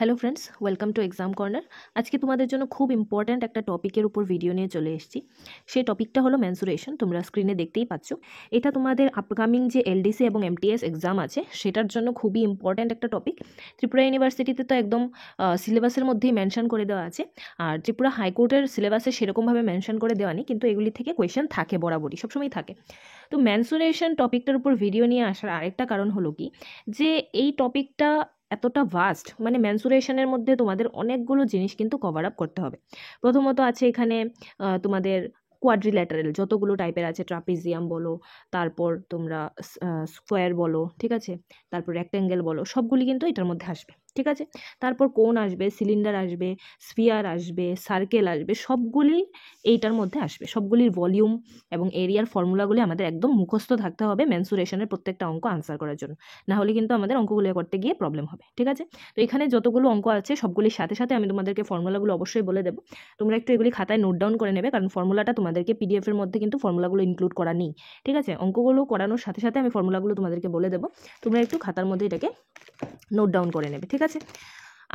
Hello friends, welcome to exam corner. আজকে তোমাদের জন্য খুব ইম্পর্ট্যান্ট একটা টপিকের উপর ভিডিও নিয়ে চলে এসেছি। সেই টপিকটা হলো মেন্সুরেশন। তোমরা স্ক্রিনে দেখতেই পাচ্ছ। এটা তোমাদের আপকামিং যে এলডিসি এবং এমটিএস এক্সাম আছে সেটার জন্য খুবই ইম্পর্ট্যান্ট একটা টপিক। ত্রিপুরা ইউনিভার্সিটিতে তো একদম সিলেবাসের মধ্যেই মেনশন করে দেওয়া আছে, আর ত্রিপুরা হাইকোর্টের সিলেবাসে সেরকমভাবে মেনশন করে দেওয়া নেই, কিন্তু এগুলি থেকে কোয়েশ্চেন থাকে, বরাবরই সবসময় থাকে। তো মেন্সুরেশন টপিকটার উপর ভিডিও নিয়ে আসার আরেকটা কারণ হলো কি, যে এই টপিকটা এতটা ভাস্ট, মানে মেন্সুরেশনের মধ্যে তোমাদের অনেকগুলো জিনিস কিন্তু কভার আপ করতে হবে। প্রথমত আছে এখানে তোমাদের কোয়াড্রিল্যাটারাল যতগুলো টাইপের আছে, ট্রাপিজিয়াম বলো, তারপর তোমরা স্কোয়ার বলো, ঠিক আছে, তারপর রেক্ট্যাঙ্গেল বলো, সবগুলি কিন্তু এটার মধ্যে আসবে, ঠিক আছে। তারপর কোন আসবে, সিলিন্ডার আসবে, স্ফিয়ার আসবে, সার্কেল আসবে, সবগুলি এইটার মধ্যে আসবে। সবগুলির ভলিউম এবং এরিয়ার ফর্মুলাগুলি আমাদের একদম মুখস্থ থাকতে হবে মেন্সুরেশনের প্রত্যেকটা অঙ্ক আনসার করার জন্য, না হলে কিন্তু আমাদের অঙ্কগুলো করতে গিয়ে প্রবলেম হবে, ঠিক আছে। তো এখানে যতগুলো অঙ্ক আছে সবগুলির সাথে সাথে আমি তোমাদেরকে ফর্মুলাগুলো অবশ্যই বলে দেবো। তোমরা একটু এগুলি খাতায় নোট ডাউন করে নেবে, কারণ ফর্মুলাটা তোমাদেরকে পিডিএফ এর মধ্যে কিন্তু ফর্মুলাগুলো ইনক্লুড করা নেই, ঠিক আছে। অঙ্কগুলো করানোর সাথে সাথে আমি ফর্মুলাগুলো তোমাদেরকে বলে দেবো, তোমরা একটু খাতার মধ্যে এটাকে নোট ডাউন করে নেবে, ঠিক আছে।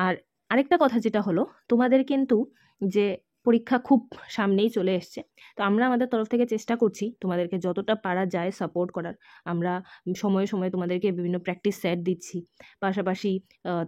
আর আরেকটা কথা যেটা হলো, তোমাদের কিন্তু যে পরীক্ষা খুব সামনেই চলে এসছে, তো আমরা আমাদের তরফ থেকে চেষ্টা করছি তোমাদেরকে যতটা পারা যায় সাপোর্ট করার। আমরা সময়ে সময়ে তোমাদেরকে বিভিন্ন প্র্যাকটিস সেট দিচ্ছি, পাশাপাশি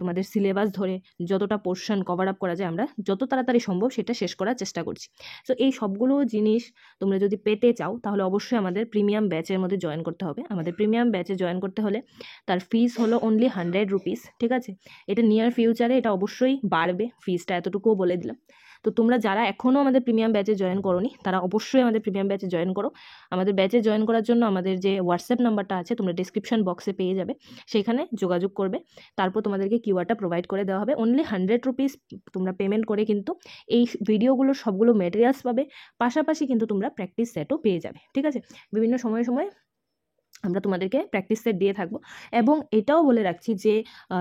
তোমাদের সিলেবাস ধরে যতটা পোর্শন কভার আপ করা যায় আমরা যত তাড়াতাড়ি সম্ভব সেটা শেষ করার চেষ্টা করছি। তো এই সবগুলো জিনিস তোমরা যদি পেতে চাও তাহলে অবশ্যই আমাদের প্রিমিয়াম ব্যাচের মধ্যে জয়েন করতে হবে। আমাদের প্রিমিয়াম ব্যাচে জয়েন করতে হলে তার ফিস হলো অনলি 100 রুপিস, ঠিক আছে। এটা নিয়ার ফিউচারে এটা অবশ্যই বাড়বে ফিসটা, এতটুকুও বলে দিলাম। তো তোমরা যারা এখনও আমাদের প্রিমিয়াম ব্যাচে জয়েন করোনি তারা অবশ্যই আমাদের প্রিমিয়াম ব্যাচে জয়েন করো। আমাদের ব্যাচে জয়েন করার জন্য আমাদের যে হোয়াটসঅ্যাপ নাম্বারটা আছে তোমরা ডিসক্রিপশন বক্সে পেয়ে যাবে, সেখানে যোগাযোগ করবে। তারপর তোমাদেরকে কিউআরটা প্রোভাইড করে দেওয়া হবে। অনলি 100 রুপিস তোমরা পেমেন্ট করে কিন্তু এই ভিডিওগুলোর সবগুলো মেটেরিয়ালস পাবে, পাশাপাশি কিন্তু তোমরা প্র্যাকটিস সেটও পেয়ে যাবে, ঠিক আছে। বিভিন্ন সময়ে সময়ে আমরা তোমাদেরকে প্র্যাকটিস সেট দিয়ে থাকবো। এবং এটাও বলে রাখছি যে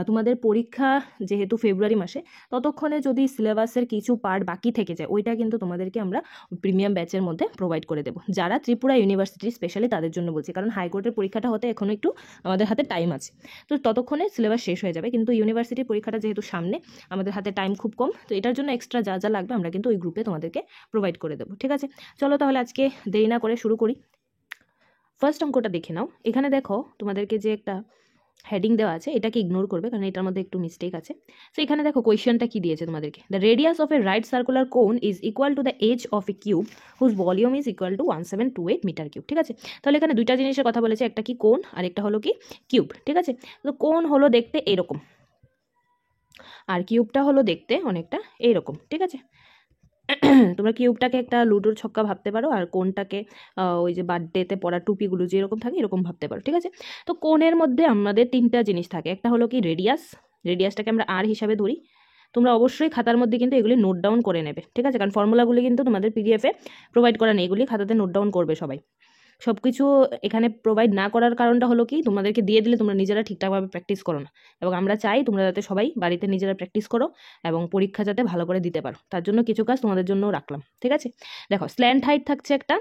তোমাদের পরীক্ষা যেহেতু ফেব্রুয়ারি মাসে, ততক্ষণে যদি সিলেবাসের কিছু পার্ট বাকি থেকে যায় ওইটা কিন্তু তোমাদেরকে আমরা প্রিমিয়াম ব্যাচের মধ্যে প্রোভাইড করে দেবো, যারা ত্রিপুরা ইউনিভার্সিটি স্পেশালি তাদের জন্য বলছি, কারণ হাইকোর্টের পরীক্ষাটা হতে এখনও একটু আমাদের হাতে টাইম আছে। তো ততক্ষণে সিলেবাস শেষ হয়ে যাবে, কিন্তু ইউনিভার্সিটির পরীক্ষাটা যেহেতু সামনে, আমাদের হাতে টাইম খুব কম, তো এটার জন্য এক্সট্রা যা যা লাগবে আমরা কিন্তু ওই গ্রুপে তোমাদেরকে প্রোভাইড করে দেবো, ঠিক আছে। চলো তাহলে আজকে দেরি না করে শুরু করি। ফার্স্ট অঙ্কটা দেখে নাও। এখানে দেখো তোমাদেরকে যে একটা হেডিং দেওয়া আছে এটাকে ইগনোর করবে, কারণ এটার মধ্যে একটু মিস্টেক আছে। সো এখানে দেখো কোয়েশ্চেনটা কি দিয়েছে তোমাদেরকে, the radius of a right circular cone is equal to the edge of a cube whose volume is equal to 1728 metre cube, ঠিক আছে। তাহলে এখানে দুইটা জিনিসের কথা বলেছে, একটা কি কোন আর একটা হলো কি কিউব, ঠিক আছে। তো কোন হলো দেখতে এরকম, আর কিউবটা হলো দেখতে অনেকটা এইরকম, ঠিক আছে। তোমরা কিউবটাকে একটা লুডোর ছক্কা ভাবতে পারো, আর কোনটাকে ওই যে বার্থডেতে পরা টুপিগুলো যেরকম থাকে এরকম ভাবতে পারো, ঠিক আছে। তো কোণের মধ্যে আমাদের তিনটা জিনিস থাকে, একটা হলো কি রেডিয়াস, রেডিয়াসটাকে আমরা আর হিসাবে ধরি। তোমরা অবশ্যই খাতার মধ্যে কিন্তু এগুলি নোট ডাউন করে নেবে, ঠিক আছে, কারণ ফর্মুলাগুলি কিন্তু তোমাদের পিডিএফে প্রোভাইড করা নেই, এগুলি খাতাতে নোট ডাউন করবে সবাই। সব কিছু এখানে প্রোভাইড না করার কারণটা হলো কি, তোমাদেরকে দিয়ে দিলে তোমরা নিজেরা ঠিকঠাকভাবে প্র্যাকটিস করো না, এবং আমরা চাই তোমরা যাতে সবাই বাড়িতে নিজেরা প্র্যাকটিস করো এবং পরীক্ষা যাতে ভালো করে দিতে পারো, তার জন্য কিছু কাজ তোমাদের জন্য রাখলাম, ঠিক আছে। দেখো স্ল্যান্ট হাইট থাকছে একটা,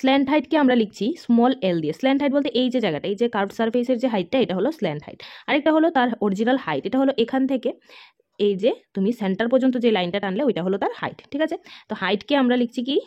স্ল্যান্ট হাইটকে আমরা লিখছি স্মল এল দিয়ে। স্ল্যান্ট হাইট বলতে এই যে জায়গাটা, এই যে কার্ভ সারফেসের যে হাইটটা, এটা হলো স্ল্যান্ট হাইট। আরেকটা হলো তার অরিজিনাল হাইট, এটা হলো এখান থেকে এই যে তুমি সেন্টার পর্যন্ত যে লাইনটা টানলে ওইটা হলো তার হাইট, ঠিক আছে। তো হাইটকে আমরা লিখছি কি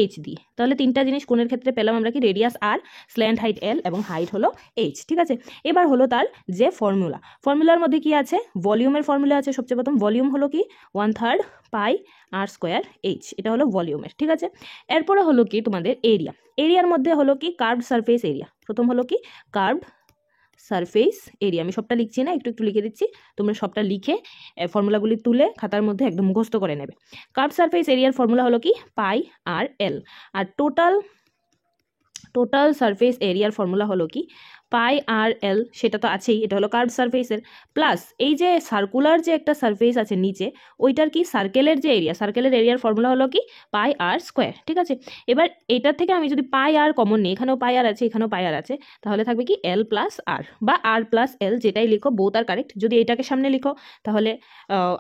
এইচ দিয়ে। তাহলে তিনটা জিনিস কোণের ক্ষেত্রে পেলাম আমরা কি, রেডিয়াস আর, স্ল্যান্ট হাইট এল এবং হাইট হলো এইচ, ঠিক আছে। এবার হলো তার যে ফর্মুলা, ফর্মুলার মধ্যে কি আছে, ভলিউমের ফর্মুলা আছে সবচেয়ে প্রথম। ভলিউম হলো কি 1/3 পাই আর স্কোয়ার এইচ, এটা হলো ভলিউমের, ঠিক আছে। এরপরে হলো কি তোমাদের এরিয়া, এরিয়ার মধ্যে হলো কি কার্ভড সারফেস এরিয়া। প্রথম হলো কি কার্ভড সারফেস এরিয়া, আমি সবটা লিখছি না, একটু একটু লিখে দিচ্ছি, তোমরা সবটা লিখে ফর্মুলাগুলি তুলে খাতার মধ্যে একদম মুখস্থ করে নেবে। কার্ভ সারফেস এরিয়ার ফর্মুলা হলো কি পাই আর এল, আর টোটাল সারফেস এরিয়ার ফর্মুলা হলো কি পাই আর এল, সেটা তো আছেই, এটা হলো কার্ভ সারফেসের, প্লাস এই যে সার্কুলার যে একটা সারফেস আছে নিচে, ওইটার কি সার্কেলের যে এরিয়া, সার্কেলের এরিয়ার ফর্মুলা হলো কি পাই আর স্কোয়ার, ঠিক আছে। এবার এটার থেকে আমি যদি পাই আর কমন নিই, এখানেও পাই আর আছে এখানেও পাই আর আছে, তাহলে থাকবে কি এল প্লাস আর, বা আর প্লাস এল, যেটাই লিখো বোথ আর কারেক্ট। যদি এটাকে সামনে লিখো তাহলে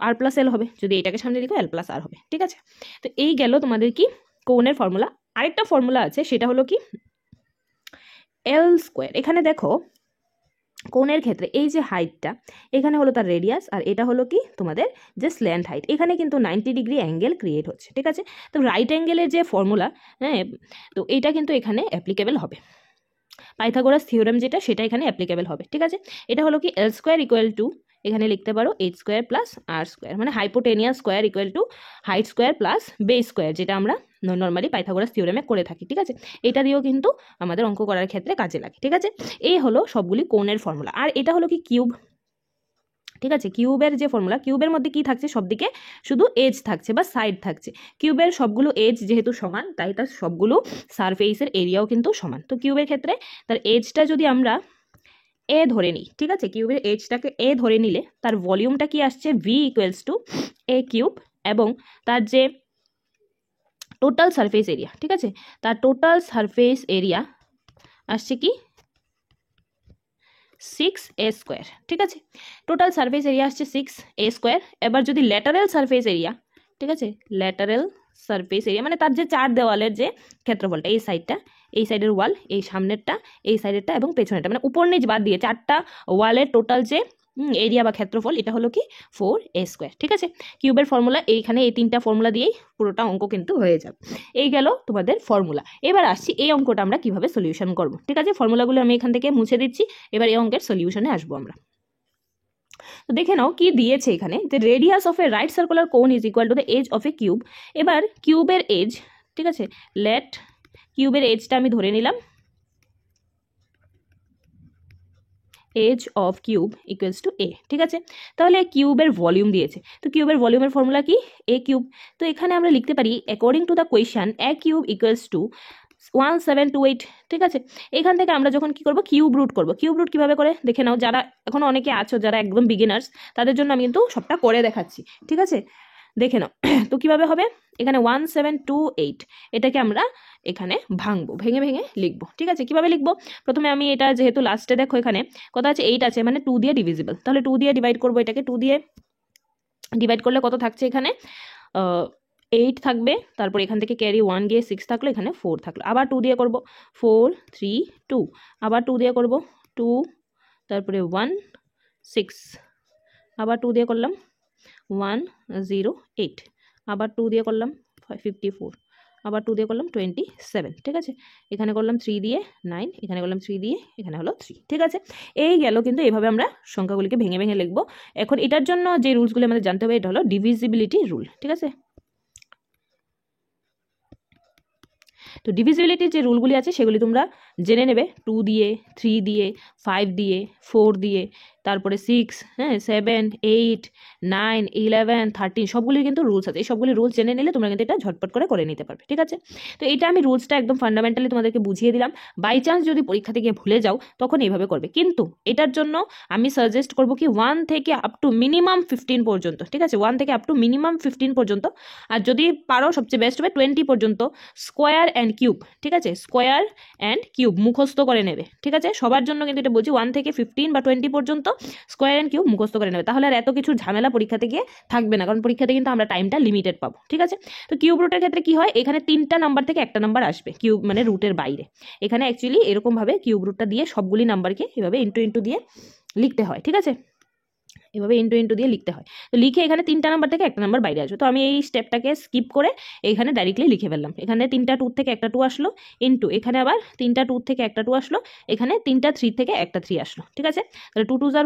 আর প্লাস এল হবে, যদি এটাকে সামনে লিখো এল প্লাস আর হবে, ঠিক আছে। তো এই গেল তোমাদের কি কোণের ফর্মুলা। আরেকটা ফর্মুলা আছে, সেটা হলো কি এল স্কোয়ার। এখানে দেখো কোণের ক্ষেত্রে এই যে হাইটটা, এখানে হলো তার রেডিয়াস, আর এটা হলো কি তোমাদের যে স্ল্যান্ট হাইট, এখানে কিন্তু 90 ডিগ্রি অ্যাঙ্গেল ক্রিয়েট হচ্ছে, ঠিক আছে। তো রাইট অ্যাঙ্গেলের যে ফর্মুলা, হ্যাঁ, তো এটা কিন্তু এখানে অ্যাপ্লিকেবল হবে, পাইথাগোরাস থিওরেম যেটা সেটা এখানে অ্যাপ্লিকেবল হবে, ঠিক আছে। এটা হলো কি এল স্কোয়ার ইকুয়াল টু, এখানে লিখতে পারো H square plus R square, মানে hypotenuse square equal two height square plus base square, যেটা আমরা নর্মালি পাইথাগোরাস থিওরেমে করে থাকি, ঠিক আছে। এটা দিয়েও কিন্তু আমাদের অঙ্ক করার ক্ষেত্রে কাজে লাগে, ঠিক আছে। এই হলো সবগুলি কোণের ফর্মুলা। আর এটা হলো কি কিউব, ঠিক আছে। কিউবের যে ফর্মুলা, কিউবের মধ্যে কি থাকছে, সবদিকে শুধু এজ থাকছে বা সাইড থাকছে। কিউবের সবগুলো এজ যেহেতু সমান, তাই তার সবগুলো সারফেসের এরিয়াও কিন্তু সমান। তো কিউবের ক্ষেত্রে তার এজটা যদি আমরা এ ধরে নিই, ঠিক আছে, কিউবের এজটাকে এ ধরে নিলে তার ভলিউমটা কি আসছে, V equals to A cube, এবং তার যে টোটাল সারফেস এরিয়া, ঠিক আছে, তার টোটাল সারফেস এরিয়া আসছে কি 6a স্কোয়ার, ঠিক আছে। টোটাল সারফেস এরিয়া আসছে 6a স্কোয়ার। এবার যদি ল্যাটারাল সারফেস এরিয়া, ঠিক আছে, ল্যাটারাল সারফেস এরিয়া মানে তার যে চার দেওয়ালের যে ক্ষেত্রফলটা, এই সাইডটা, এই সাইডের ওয়াল, এই সামনেরটা, এই সাইডেরটা এবং পেছনেরটা, মানে উপর নিচ বাদ দিয়ে চারটা ওয়ালের টোটাল যে এরিয়া বা ক্ষেত্রফল, এটা হলো কি 4a স্কোয়ার, ঠিক আছে। কিউবের ফর্মুলা এইখানে এই তিনটা ফর্মুলা দিয়েই পুরোটা অঙ্ক কিন্তু হয়ে যাবে। এই গেল তোমাদের ফর্মুলা। এবার আসছি এই অঙ্কটা আমরা কিভাবে সলিউশন করব, ঠিক আছে। ফর্মুলাগুলো আমি এখান থেকে মুছে দিচ্ছি, এবার এই অঙ্কের সলিউশনে আসবো আমরা। তো দেখে নাও কি দিয়েছে এখানে, যে radius of a right circular cone is equal to the edge of a cube. এবার কিউবের এজ, ঠিক আছে, লেট কিউবের এজটা আমি ধরে নিলাম edge of cube equals to A, ঠিক আছে। তাহলে কিউবের ভলিউম দিয়েছে, তো কিউবের ভলিউমের ফর্মুলা কি, এ কিউব। তো এখানে আমরা লিখতে পারি according to the question A cube equals two 1728, ঠিক আছে। এখান থেকে আমরা যখন কি করব, কিউব রুট করব। কিউব রুট কিভাবে করে দেখে নাও, যারা এখন অনেকে আছো যারা একদম বিগিনার্স, তাদের জন্য আমি কিন্তু সবটা করে দেখাচ্ছি, ঠিক আছে, দেখে নাও। তো কিভাবে হবে, এখানে 1728 এটাকে আমরা এখানে ভাঙবো, ভেঙে ভেঙে লিখবো, ঠিক আছে। কিভাবে লিখবো, প্রথমে আমি এটা যেহেতু লাস্টে দেখো এখানে কত আছে, 8 আছে, মানে 2 দিয়ে ডিভিজিবল, তাহলে 2 দিয়ে ডিভাইড করবো, এটাকে 2 দিয়ে ডিভাইড করলে কত থাকছে, এখানে 8 থাকবে, তারপর এখান থেকে ক্যারি 1 গিয়ে 6 থাকলো, এখানে 4 থাকলো, আবার 2 দিয়ে করব 4 3 2, আবার 2 দিয়ে করব 2, তারপরে 1 6, আবার 2 দিয়ে করলাম 108, আবার 2 দিয়ে করলাম 54, আবার 2 দিয়ে করলাম 27, ঠিক আছে। এখানে করলাম 3 দিয়ে 9, এখানে করলাম 3 দিয়ে, এখানে হলো 3, ঠিক আছে। এই গেল, কিন্তু এইভাবে আমরা সংখ্যাগুলিকে ভেঙে ভেঙে লিখবো। এখন এটার জন্য যে রুলসগুলো আমাদের জানতে হবে, এটা হলো ডিভিজিবিলিটি রুল, ঠিক আছে। তো ডিভিজিবিলিটির যে রুলগুলি আছে সেগুলি তোমরা জেনে নেবে, 2 দিয়ে, 3 দিয়ে, 5 দিয়ে, 4 দিয়ে, তারপরে 6, হ্যাঁ, 7 8 9 11 13, সবগুলির কিন্তু রুলস আছে। এই সবগুলি রুলস জেনে নিলে তোমরা কিন্তু এটা ঝটপট করে নিতে পারবে, ঠিক আছে। তো এটা আমি রুলসটা একদম ফান্ডামেন্টালি তোমাদেরকে বুঝিয়ে দিলাম। বাই চান্স যদি পরীক্ষা থেকে ভুলে যাও তখন এইভাবে করবে, কিন্তু এটার জন্য আমি সাজেস্ট করবো কি 1 থেকে আপ টু মিনিমাম 15 পর্যন্ত, ঠিক আছে, 1 থেকে আপ টু মিনিমাম 15 পর্যন্ত, আর যদি পারো সবচেয়ে বেস্ট হবে 20 পর্যন্ত স্কোয়ার অ্যান্ড কিউব, ঠিক আছে, স্কোয়ার অ্যান্ড কিউব মুখস্থ করে নেবে, ঠিক আছে। সবার জন্য কিন্তু এটা বলছি 1 থেকে 15 বা 20 পর্যন্ত স্কোয়ার অ্যান্ড কিউব মুখস্থ করে নেবে, তাহলে আর এত কিছু ঝামেলা পরীক্ষাতে গিয়ে থাকবে না, কারণ পরীক্ষাতে কিন্তু আমরা টাইমটা লিমিটেড পাবো, ঠিক আছে। তো কিউব রুটের ক্ষেত্রে কি হয়, এখানে 3টা নাম্বার থেকে একটা নাম্বার আসবে, কিউব মানে রুটের বাইরে। এখানে অ্যাকচুয়ালি এরকমভাবে কিউব রুটটা দিয়ে সবগুলি নাম্বারকে এভাবে ইন্টু দিয়ে লিখতে হয়, ঠিক আছে, এভাবে ইন্টু দিয়ে লিখতে হয়। তো লিখে এখানে 3টা নাম্বার থেকে একটা নাম্বার বাইরে আসবে। তো আমি এই স্টেপটাকে স্কিপ করে এখানে ডাইরেক্টলি লিখে ফেললাম, এখানে 3টা 2 থেকে একটা 2 আসলো, ইন্টু এখানে আবার 3টা 2 থেকে একটা 2 আসলো, এখানে 3টা 3 থেকে একটা 3 আসলো, ঠিক আছে। তাহলে 2 2 4,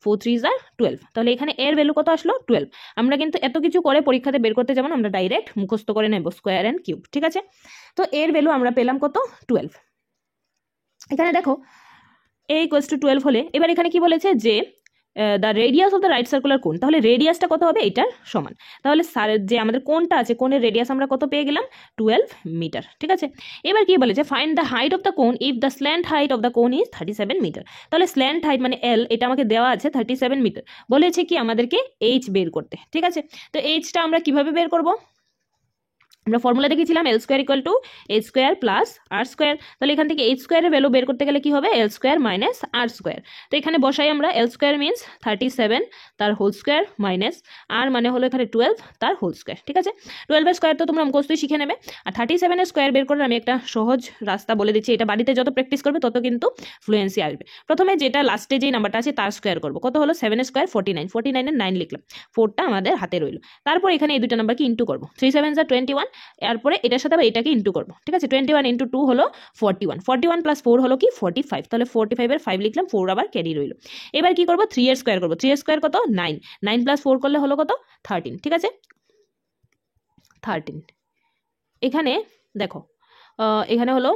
4 3 12, তাহলে এখানে এর ভ্যালু কত আসলো 12। আমরা কিন্তু এত কিছু করে পরীক্ষাতে বের করতে যেমন আমরা ডাইরেক্ট মুখস্থ করে নেব স্কোয়ার অ্যান্ড কিউব, ঠিক আছে। তো এর ভ্যালু আমরা পেলাম কত 12। এখানে দেখো a ইকুয়ালস টু 12 হলে এবার এখানে কি বলেছে যে the radius of the right circular কোন, তাহলে রেডিয়াসটা কত হবে, এটার সমান। তাহলে যে আমাদের কোনটা আছে, কোনের রেডিয়াস আমরা কত পেয়ে গেলাম 12 মিটার, ঠিক আছে। এবার কি বলেছে, find the height of the cone if the slant height of the cone is 37 metre. তাহলে স্ল্যান্ট হাইট মানে এল, এটা আমাকে দেওয়া আছে 37 মিটার, বলেছে কি আমাদেরকে এইচ বের করতে, ঠিক আছে। তো এইচটা আমরা কিভাবে বের করব, আমরা ফর্মুলা দেখেছিলাম L square equal to H square plus R square. তাহলে এখান থেকে এইচ স্কোয়ারের ভ্যালু বের করতে গেলে কি হবে, এল স্কোয়ার মাইনাস আর স্কোয়ার। তো এখানে বসাই আমরা, এল স্কোয়ার মিনস 37 তার হোল স্কোয়ার মাইনাস আর মানে হলো এখানে 12 তার হোল স্কোয়ার। ঠিক আছে, 12 স্কোয়ার তো তোমরা মুখস্থই শিখে নেবে। আর 37 স্কোয়ার বের করার আমি একটা সহজ রাস্তা বলে দিচ্ছি, এটা বাড়িতে যত প্র্যাকটিস করবে তত কিন্তু ফ্লুয়েন্সি আসবে। প্রথমে যেটা লাস্টে যেই নাম্বারটা আছে তার স্কোয়ার করবো, কত হলো 7 স্কোয়ার 49, 49 এর 9 লিখলাম, 4টা আমাদের হাতে রইল। তারপর এখানে এই দুটো নাম্বারকে ইন্টু করবো, 3 7 21, এরপরে এটার সাথে আবার এটাকে ইন্টু করবো। ঠিক আছে, 21 ইন্টু 2 হলো 41, 41 প্লাস 4 হলো কি 45, তাহলে 45 এর 5 লিখলাম, 4 আবার ক্যারি রইল। এবার কি করবো, 3 এর স্কোয়ার করবো, 3 এর স্কোয়ার কত 9, 9 প্লাস 4 করলে হলো কত 13। ঠিক আছে, 13। এখানে দেখো এখানে হলো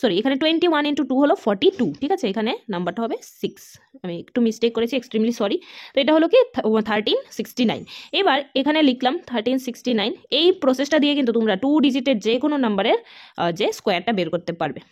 সরি এখানে 21 ইন্টু 2 হলো 42। ঠিক আছে, এখানে নাম্বারটা হবে 6, আমি একটু মিস্টেক করেছি, এক্সট্রিমলি সরি। তো এটা হলো কি 1369। এবার এখানে লিখলাম 1369। এই প্রসেসটা দিয়ে কিন্তু তোমরা 2 ডিজিটের যে কোনো নাম্বারের যে স্কোয়ারটা বের করতে পারবে।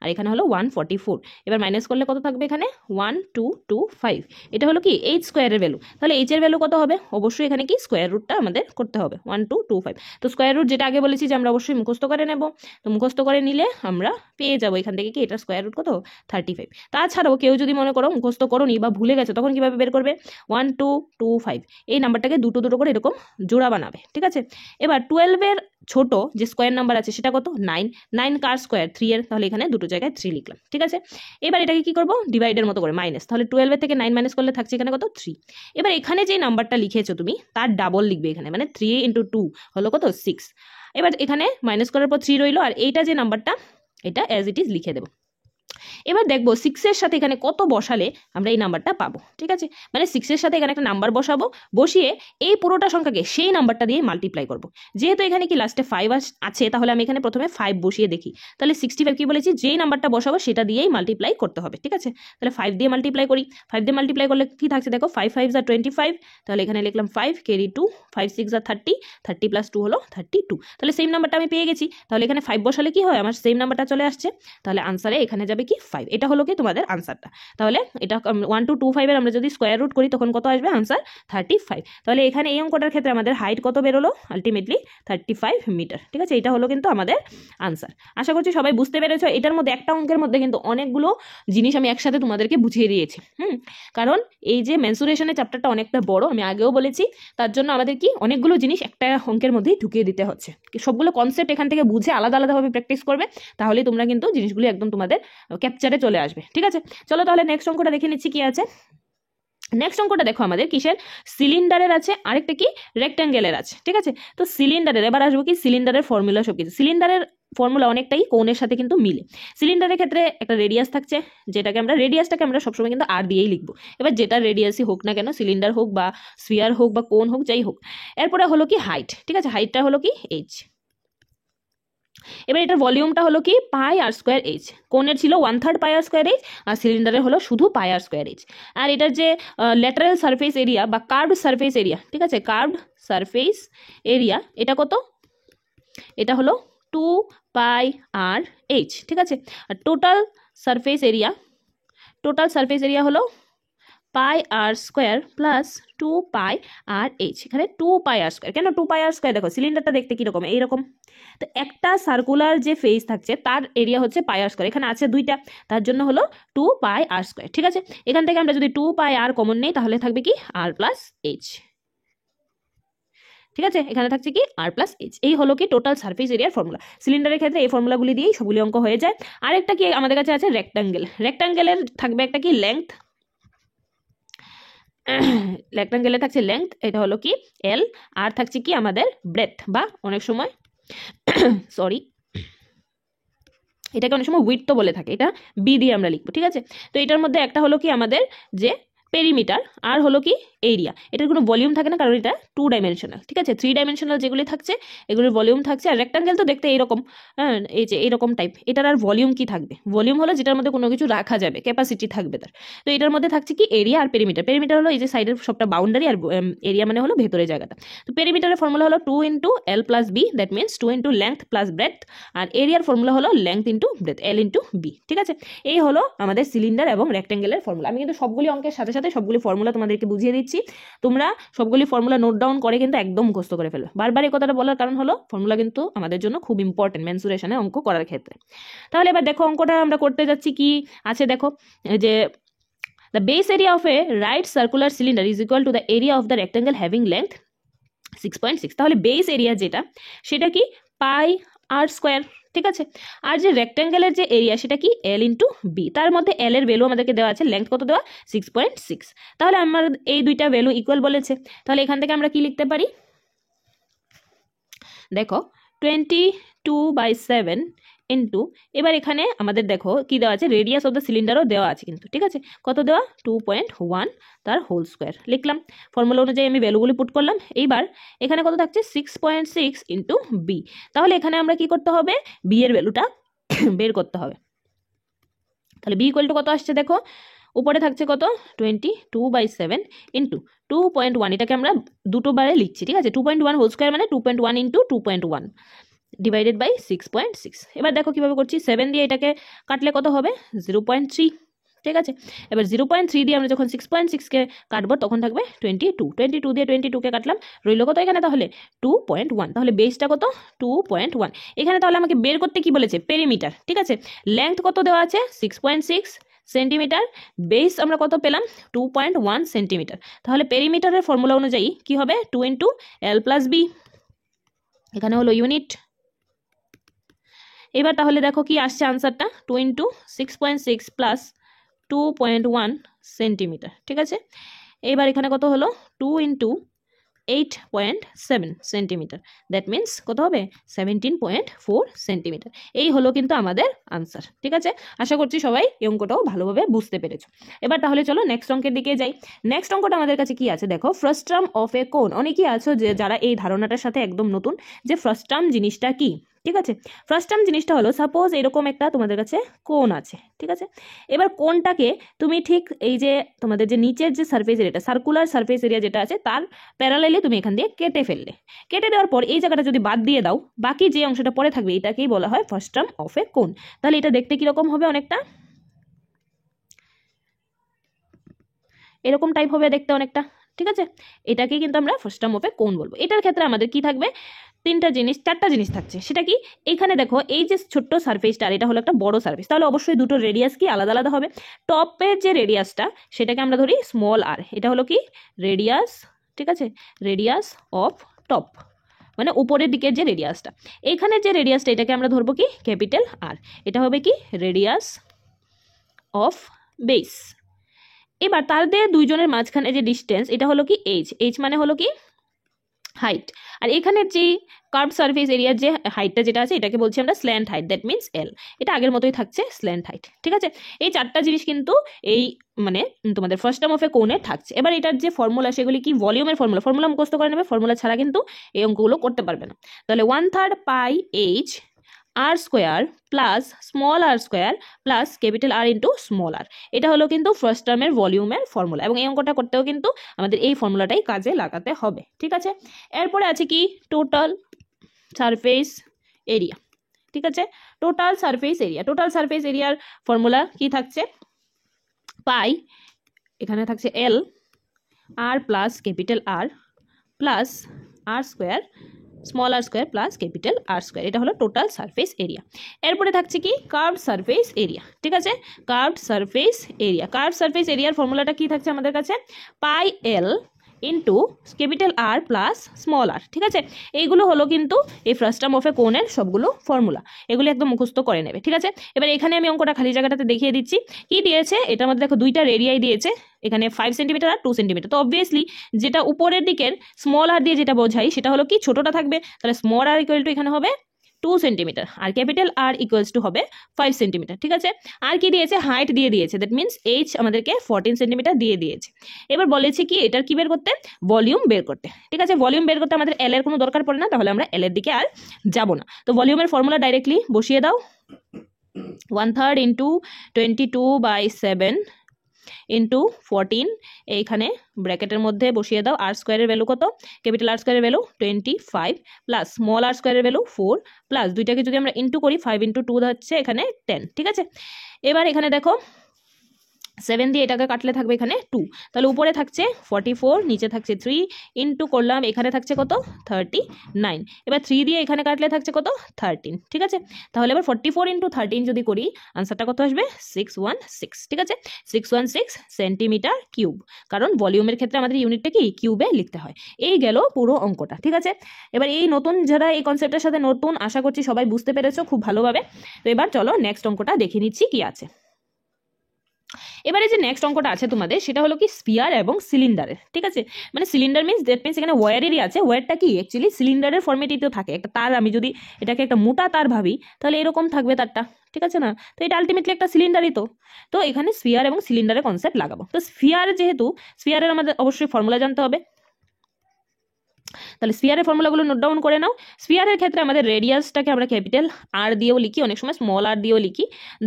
আর এখানে হলো 144। এবার মাইনাস করলে কত থাকবে এখানে 1225। এটা হলো কি এইচ স্কোয়ারের ভ্যালু। তাহলে এইচ এর ভ্যালু কত হবে, অবশ্যই এখানে কি স্কোয়ার রুটটা আমাদের করতে হবে 1225। তো স্কোয়ার রুট যেটা আগে বলেছি যে আমরা অবশ্যই মুখস্থ করে নেব, তো মুখস্থ করে নিলে আমরা পেয়ে যাবো এখান থেকে কি এটা স্কোয়ার রুট কত 35। তাছাড়াও কেউ যদি মনে করো মুখস্থ করোনি বা ভুলে গেছো তখন কিভাবে বের করবে, 1225 এই নাম্বারটাকে দুটো দুটো করে এরকম জোড়া বানাবে। ঠিক আছে, এবার 12 এর ছোট যে স্কোয়ার নাম্বার আছে সেটা কত 9, 9 কার স্কোয়ার 3 এর, তাহলে এখানে দুটো জায়গায় 3 লিখলাম। ঠিক আছে, এবার এটাকে কি করবো ডিভাইডের মতো করে মাইনাস, তাহলে 12 থেকে 9 মাইনাস করলে থাকছে এখানে কত 3। এবার এখানে যে নাম্বারটা লিখেছো তুমি তার ডাবল লিখবে এখানে, মানে 3 ইন্টু 2 হলো কত 6। এবার এখানে মাইনাস করার পর 3 রইলো, আর এইটা যে নাম্বারটা এটা অ্যাজ ইট ইজ লিখে দেবো। এবার দেখবো 6 এর সাথে এখানে কত বসালে আমরা এই নাম্বারটা পাবো। ঠিক আছে, মানে 6 এর সাথে এখানে একটা নাম্বার বসাবো, বসিয়ে এই পুরোটা সংখ্যাকে সেই নাম্বারটা দিয়ে মাল্টিপ্লাই করবো। যেহেতু এখানে কি লাস্টে 5 আছে, তাহলে আমি এখানে প্রথমে 5 বসিয়ে দেখি। তাহলে 65 কি বলেছি, যেই নাম্বারটা বসাবো সেটা দিয়েই মাল্টিপ্লাই করতে হবে। ঠিক আছে, তাহলে 5 দিয়ে মাল্টিপ্লাই করি, 5 দিয়ে মাল্টিপ্লাই করলে কি থাকছে দেখো 5 5 25। তাহলে এখানে লিখলাম 5 ক্যারি 2, 5 6 30, 30 প্লাস 2 হলো 32। তাহলে সেম নাম্বারটা আমি পেয়ে গেছি। তাহলে এখানে 5 বসালে কি হয়, আমার সেম নাম্বারটা চলে আসছে। তাহলে আনসারে এখানে যাবে কি 5। এটা হলো কি তোমাদের আনসারটা। তাহলে এটা 1225 এর আমরা যদি স্কোয়ার রুট করি তখন কত আসবে আনসার 35। তাহলে এখানে এই অঙ্কটার ক্ষেত্রে আমাদের হাইট কত বেরোলো আলটিমেটলি 35 মিটার। ঠিক আছে, এটা হলো কিন্তু আমাদের আনসার। আশা করছি সবাই বুঝতে পেরেছো। এটার মধ্যে একটা অঙ্কের মধ্যে কিন্তু অনেকগুলো জিনিস আমি একসাথে তোমাদেরকে বুঝিয়ে দিয়েছি। কারণ এই যে মেনসুরেশনের চ্যাপ্টারটা অনেকটা বড়, আমি আগেও বলেছি, তার জন্য আমাদের কি অনেকগুলো জিনিস একটা অঙ্কের মধ্যেই ঢুকিয়ে দিতে হচ্ছে। সবগুলো কনসেপ্ট এখান থেকে বুঝে আলাদা আলাদাভাবে প্র্যাকটিস করবে, তাহলে তোমরা কিন্তু জিনিসগুলো একদম তোমাদের ক্যাপচারে চলে আসবে। ঠিক আছে, চলো তাহলে নেক্সট অঙ্কটা দেখে নিচ্ছি কি আছে। নেক্সট অঙ্কটা দেখো আমাদের কিসের, সিলিন্ডারের আছে, আরেকটা কি রেক্ট্যাঙ্গেলের আছে। ঠিক আছে, তো সিলিন্ডারের এবার আসবো কি সিলিন্ডারের ফর্মুলা সব কিছু। সিলিন্ডারের ফর্মুলা অনেকটাই কোণের সাথে কিন্তু মিলে। সিলিন্ডারের ক্ষেত্রে একটা রেডিয়াস থাকছে, যেটাকে আমরা রেডিয়াসটাকে আমরা সবসময় কিন্তু আর দিয়েই লিখবো। এবার যেটা রেডিয়াসই হোক না কেন, সিলিন্ডার হোক বা স্ফিয়ার হোক বা কোণ হোক যাই হোক। এরপরে হলো কি হাইট। ঠিক আছে, হাইটটা হলো কি এইচ। এবার এটার ভলিউমটা হলো কি পাই আর স্কোয়ার এইচ। কোণের ছিল 1/3 পাই আর স্কোয়ার এইচ, আর সিলিন্ডারের হলো শুধু পাই আর স্কোয়ার এইচ। আর এটার যে ল্যাটারাল সারফেস এরিয়া বা কার্ভড সারফেস এরিয়া, ঠিক আছে, কার্ভড সারফেস এরিয়া এটা কত, এটা হলো 2 পাই আর এইচ। ঠিক আছে, আর টোটাল সারফেস এরিয়া হলো পাই আর স্কোয়ার প্লাস 2 পাই আর এইচ। এখানে 2 পাই আর স্কোয়ার, কেন 2 পাই আর স্কোয়ার, দেখো সিলিন্ডারটা দেখতে কিরকম এইরকম, তো একটা সার্কুলার যে ফেজ থাকছে তার এরিয়া হচ্ছে পাই আর স্কোয়ার, এখানে আছে দুইটা, তার জন্য হলো 2 পাই আর স্কোয়ার। ঠিক আছে, এখান থেকে আমরা যদি 2 পাই আর কমন নেই তাহলে থাকবে কি আর প্লাস এইচ। ঠিক আছে, এখানে থাকছে কি আর প্লাস এইচ। এই হলো কি টোটাল সারফেস এরিয়ার ফর্মুলা। সিলিন্ডারের ক্ষেত্রে এই ফর্মুলাগুলি দিয়েই সবগুলি অঙ্ক হয়ে যায়। আরেকটা কি আমাদের কাছে আছে রেক্ট্যাঙ্গেল। রেক্ট্যাঙ্গেলের থাকবে একটা কি লেংথ, রেক্ট্যাঙ্গেলে থাকছে লেংথ, এটা হলো কি এল, আর থাকছে কি আমাদের ব্রেথ বা অনেক সময় সরি এটাকে অনেক সময় উইডথ তো বলে থাকে, এটা বি দিয়ে আমরা লিখবো। ঠিক আছে, তো এটার মধ্যে একটা হলো কি আমাদের যে পেরিমিটার, আর হলো কি এরিয়া। এটার কোনো ভলিউম থাকে না কারণ এটা 2 ডাইমেনশনাল। ঠিক আছে, 3 ডাইমেনশনাল যেগুলি থাকছে এগুলোর ভলিউম থাকছে। আর রেক্ট্যাঙ্গেল তো দেখতে এইরকম, হ্যাঁ এই যে এইরকম টাইপ, এটার আর ভলিউম কি থাকবে, ভলিউম হলো যেটার মধ্যে কোনো কিছু রাখা যাবে, ক্যাপাসিটি থাকবে তার। তো এটার মধ্যে থাকছে কি এরিয়া আর পেরিমিটার। পেরিমিটার হলো এই যে সাইডের সবটা বাউন্ডারি, আর এরিয়া মানে হলো ভেতরের জায়গাটা। তো পেরিমিটারের ফর্মুলা হলো 2 into L plus B, that means 2 into length plus breadth, আর এরিয়ার ফর্মুলা হলো length into breadth, L into B. ঠিক আছে, এই হলো আমাদের সিলিন্ডার এবং রেক্ট্যাঙ্গেলের ফর্মুলা। আমি কিন্তু সবগুলি অঙ্কের সাথে সাথে সাথে সবগুলি ফর্মুলা তোমাদেরকে বুঝিয়ে দিচ্ছি, তোমরা সবগুলি ফর্মুলা নোট ডাউন করে কিন্তু একদম মুখস্থ করে ফেলো। বারবার এই কথাটা বলার কারণ হলো ফর্মুলা কিন্তু আমাদের জন্য খুব ইম্পর্টেন্ট মেনসুরেশনে অঙ্ক করার ক্ষেত্রে। তাহলে এবার দেখো অঙ্কটা আমরা করতে যাচ্ছি, কি আছে দেখো যে the base area of a right circular cylinder is equal to the area of the rectangle having length 6.6। তাহলে বেস এরিয়া যেটা সেটা কি পাই আর স্কোয়ার, ঠিক আছে। আর যে রেক্ট্যাঙ্গেলের যে এরিয়া সেটা কি এল ইন্টু বি, তার মধ্যে এল এর ভ্যালু আমাদেরকে দেওয়া আছে, লেন্থ কত দেওয়া 6.6। তাহলে আমার এই দুইটা ভ্যালু ইকুয়াল বলেছে, তাহলে এখান থেকে আমরা কি লিখতে পারি দেখো 22/7 ইন্টু, এবার এখানে আমাদের দেখো কি দেওয়া আছে, রেডিয়াস অফ দ্য সিলিন্ডারও দেওয়া আছে কিন্তু, ঠিক আছে। কত দেওয়া 2.1 তার হোল স্কোয়ার লিখলাম, ফর্মুলা অনুযায়ী আমি ভ্যালুগুলি পুট করলাম। এইবার এখানে কত থাকছে 6.6 ইন্টু বি, তাহলে এখানে আমরা কি করতে হবে, বি এর ভ্যালুটা বের করতে হবে। তাহলে বি ইকুয়াল টু কত আসছে দেখো, উপরে থাকছে কত 22/7 ইন্টু 2.1, এটাকে আমরা দুটো বারে লিখছি, ঠিক আছে। 2.1 হোল স্কোয়ার মানে 2.1 ইন্টু 2.1 ডিভাইডেড বাই 6.6। এবার দেখো কিভাবে করছি, 7 দিয়ে এটাকে কাটলে কত হবে 0.3, ঠিক আছে। এবার 0.3 দিয়ে আমরা যখন 6.6কে কাটবো তখন থাকবে 22 দিয়ে 22কে কাটলাম, রইল কত এখানে তাহলে 2.1। তাহলে বেসটা কত 2.1। এখানে তাহলে আমাকে বের করতে কি বলেছে, পেরিমিটার, ঠিক আছে। লেন্থ কত দেওয়া আছে 6.6 সেন্টিমিটার, বেস আমরা কত পেলাম 2.1 সেন্টিমিটার। তাহলে পেরিমিটারের ফর্মুলা অনুযায়ী কি হবে 2 ইন্টু এল প্লাস বি, এখানে হলো ইউনিট। এবার তাহলে দেখো কি আসছে আনসারটা 2 ইন্টু 6.6 প্লাস 2.1 সেন্টিমিটার, ঠিক আছে। এবার এখানে কত হলো 2 ইন্টু 8.7 সেন্টিমিটার, দ্যাট মিন্স কত হবে 17.4 সেন্টিমিটার। এই হলো কিন্তু আমাদের আনসার, ঠিক আছে। আশা করছি সবাই এই অঙ্কটাও ভালোভাবে বুঝতে পেরেছো। এবার তাহলে চলো নেক্সট অঙ্কের দিকে যাই। নেক্সট অঙ্কটা আমাদের কাছে কি আছে দেখো, ফ্রাস্টাম অফ এ কোন। অনেকেই আছো যে যারা এই ধারণাটার সাথে একদম নতুন যে ফ্রাস্টাম জিনিসটা কি, ঠিক আছে। ফ্রাস্টাম জিনিসটা হলো সাপোজ এরকম একটা তোমাদের কাছে কোন আছে, ঠিক আছে। এবার কোনটাকে তুমি ঠিক এই যে তোমাদের যে নিচের যে সারফেস এরিয়াটা, সার্কুলার সারফেস এরিয়া যেটা আছে তার প্যারালালি তুমি এখান দিয়ে কেটে ফেললে, কেটে দেওয়ার পর এই জায়গাটা যদি বাদ দিয়ে দাও, বাকি যে অংশটা পরে থাকবে এটাকেই বলা হয় ফ্রাস্টাম অফ এ কোন। তাহলে এটা দেখতে কিরকম হবে, অনেকটা এরকম টাইপ হবে দেখতে অনেকটা, ঠিক আছে। এটাকে কিন্তু আমরা ফ্রাস্টাম অফ এ কোন বলবো। এটার ক্ষেত্রে আমাদের কি থাকবে, চারটা জিনিস থাকছে। সেটা কি, এইখানে দেখো এই যে ছোট্ট সারফেসটা আর এটা হলো একটা বড় সারফেস, তাহলে অবশ্যই দুটো রেডিয়াস কি আলাদা আলাদা হবে। টপের যে রেডিয়াসটা সেটাকে আমরা ধরি স্মল আর, এটা হলো কি রেডিয়াস, ঠিক আছে, রেডিয়াস অফ টপ মানে উপরের দিকের যে রেডিয়াসটা। এইখানে যে রেডিয়াসটা এটাকে আমরা ধরবো কি ক্যাপিটাল আর, এটা হবে কি রেডিয়াস অফ বেস। এবার তাদের দুইজনের মাঝখানে যে ডিস্টেন্স এটা হলো কি এইচ মানে হলো কি হাইট। আর এখানের যে কার্ভ সারফেস এরিয়ার যে হাইটটা যেটা আছে এটাকে বলছি আমরা স্ল্যান্ট হাইট, দ্যাট মিন্স এল। এটা আগের মতোই থাকছে স্ল্যান্ট হাইট, ঠিক আছে। এই চারটা জিনিস কিন্তু এই মানে তোমাদের ফ্রাস্টাম অফ এ কোণে থাকছে। এবার এটার যে ফর্মুলা সেগুলি কি, ভলিউমের ফর্মুলা মুখস্থ করে নেবে, ফর্মুলা ছাড়া কিন্তু এই অঙ্কগুলো করতে পারবে না। তাহলে 1/3 pi H R square plus small R square plus capital R into small R, এটা হলো কিন্তু ফার্স্ট টার্মের ভলিউমের ফর্মুলা। এবং এই অঙ্কটা করতেও কিন্তু আমাদের এই ফর্মুলাটাই কাজে লাগাতে হবে, ঠিক আছে। এরপরে আছে কি টোটাল সারফেস এরিয়া, ঠিক আছে। টোটাল সারফেস এরিয়ার ফর্মুলা কি থাকছে, পাই এখানে থাকছে L R plus capital R plus R square small R square plus capital R square, এটা হলো টোটাল সারফেস এরিয়া। এরপরে থাকছে কি কার্ভড সারফেস এরিয়া, ঠিক আছে। কার্ভড সারফেস এরিয়ার ফর্মুলাটা কি থাকছে আমাদের কাছে, pi L into capital R plus small R, ঠিক আছে। এইগুলো হলো কিন্তু এই ফ্রাস্টাম অফ এ কোণের সবগুলো ফর্মুলা, এগুলো একদম মুখস্থ করে নেবে, ঠিক আছে। এবার এখানে আমি অঙ্কটা খালি জায়গাটাতে দেখিয়ে দিচ্ছি কি দিয়েছে। এটার মধ্যে দেখো দুইটা রেডিয়াই দিয়েছে, এখানে 5 সেন্টিমিটার আর 2 সেন্টিমিটার। তো অবভিয়াসলি যেটা উপরের দিকের স্মল আর দিয়ে যেটা বোঝাই সেটা হলো কি ছোটটা থাকবে, তাহলে স্মল আর ইকুয়াল টু এখানে হবে 2 সেন্টিমিটার আর ক্যাপিটাল আর ইকুয়ালস টু হবে 5 সেন্টিমিটার, ঠিক আছে। আর কি দিয়েছে, হাইট দিয়ে দিয়েছে, দ্যাট মিন্স এইচ আমাদেরকে 14 সেন্টিমিটার দিয়ে দিয়েছে। এবার বলেছে কি এটার কি বের করতে, ভলিউম বের করতে, ঠিক আছে। ভলিউম বের করতে আমাদের এল এর কোনো দরকার পড়ে না, তাহলে আমরা এল এর দিকে আর যাব না। তো ভলিউমের ফর্মুলা ডাইরেক্টলি বসিয়ে দাও, 1/3 ইন্টু 22/7 ইন্টু 14, এইখানে ব্র্যাকেটের মধ্যে বসিয়ে দাও আর স্কোয়ারের ভ্যালু কত, ক্যাপিটাল আর স্কোয়ারের ভ্যালু 25 প্লাস স্মল আর স্কোয়ারের ভ্যালু 4 প্লাস দুইটাকে যদি আমরা ইন্টু করি 5 ইন্টু 2 হচ্ছে এখানে 10, ঠিক আছে। এবার এখানে দেখো 7 দিয়ে এটাকে কাটলে থাকবে এখানে 2, তাহলে উপরে থাকছে 44, নিচে থাকছে 3, ইন্টু করলাম এখানে থাকছে কত 39, এবার 3 দিয়ে এখানে কাটলে থাকছে কত 13, ঠিক আছে। তাহলে এবার 44 ইন্টু 13 যদি করি আনসারটা কত আসবে 616, ঠিক আছে, 616 সেন্টিমিটার কিউব, কারণ ভলিউমের ক্ষেত্রে আমাদের ইউনিটটা কি কিউবে লিখতে হয়। এই গেল পুরো অঙ্কটা, ঠিক আছে। এবার এই নতুন যারা এই কনসেপ্টের সাথে নতুন, আশা করছি সবাই বুঝতে পেরেছো খুব ভালোভাবে। তো এবার চলো নেক্সট অঙ্কটা দেখে নিচ্ছি কি আছে। এবারে যে নেক্সট অঙ্কটা আছে তোমাদের সেটা হলো কি স্পিয়ার এবং সিলিন্ডারের, ঠিক আছে। মানে সিলিন্ডার মিন্স দ্যাট মিন্স এখানে ওয়্যারেরই আছে, ওয়্যারটা কি অ্যাকচুয়ালি সিলিন্ডারের ফর্মেটিতেও থাকে, একটা তার, আমি যদি এটাকে একটা মোটা তার ভাবি তাহলে এরকম থাকবে তারটা, ঠিক আছে না। তো এটা আলটিমেটলি একটা সিলিন্ডারই। তো এখানে স্পিয়ার এবং সিলিন্ডারের কনসেপ্ট লাগাবো। তো স্পিয়ার, যেহেতু স্পিয়ারের আমাদের অবশ্যই ফর্মুলা জানতে হবে, তাহলে স্পিয়ারের ফর্মুলাগুলো নোট ডাউন করে নাও। স্পিয়ারের ক্ষেত্রে আমাদের রেডিয়াসটাকে আমরা ক্যাপিটাল আর দিয়েও লিখি, অনেক সময় স্মল আর দিয়েও লিখি,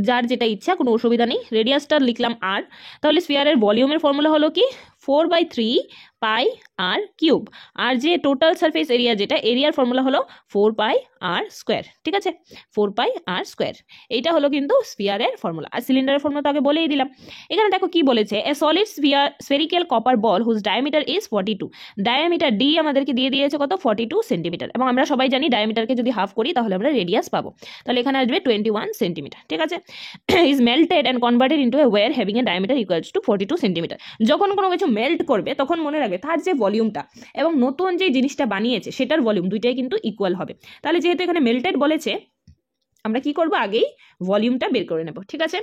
যার যেটা ইচ্ছা, কোনো অসুবিধা নেই। রেডিয়াসটা লিখলাম আর। তাহলে স্পিয়ারের ভলিউমের ফর্মুলা হলো কি 4/3 পাই আর কিউব, আর যে টোটাল সারফেস এরিয়া, যেটা এরিয়ার ফর্মুলা হলো 4 পাই আর স্কোয়ার, ঠিক আছে, 4 পাই আর স্কোয়ার। এইটা হলো কিন্তু স্পিয়ারের ফর্মুলা। আর সিলিন্ডারের ফর্মুলা তো আগে বলেই দিলাম। এখানে দেখো কি বলেছে, a solid spherical copper ball whose diameter is 42, diameter D আমাদেরকে দিয়ে দিয়েছে কত 42 সেন্টিমিটার, এবং আমরা সবাই জানি ডায়ামিটারকে যদি হাফ করি তাহলে আমরা রেডিয়াস পাবো, তাহলে এখানে আসবে 21 সেন্টিমিটার, ঠিক আছে। Is melted and converted into a wire having a diameter equals to 42 centimetre. যখন কোনো কিছু মেল্ট করবে তখন মনে রাখবে তার যে ভলিউমটা এবং নতুন যে জিনিসটা বানিয়েছে সেটার ভলিউম দুইটাই কিন্তু ইকুয়াল হবে। তাহলে যেহেতু এখানে মেল্টেড বলেছে, আমরা কি করব, আগেই ভলিউমটা বের করে নেব, ঠিক আছে।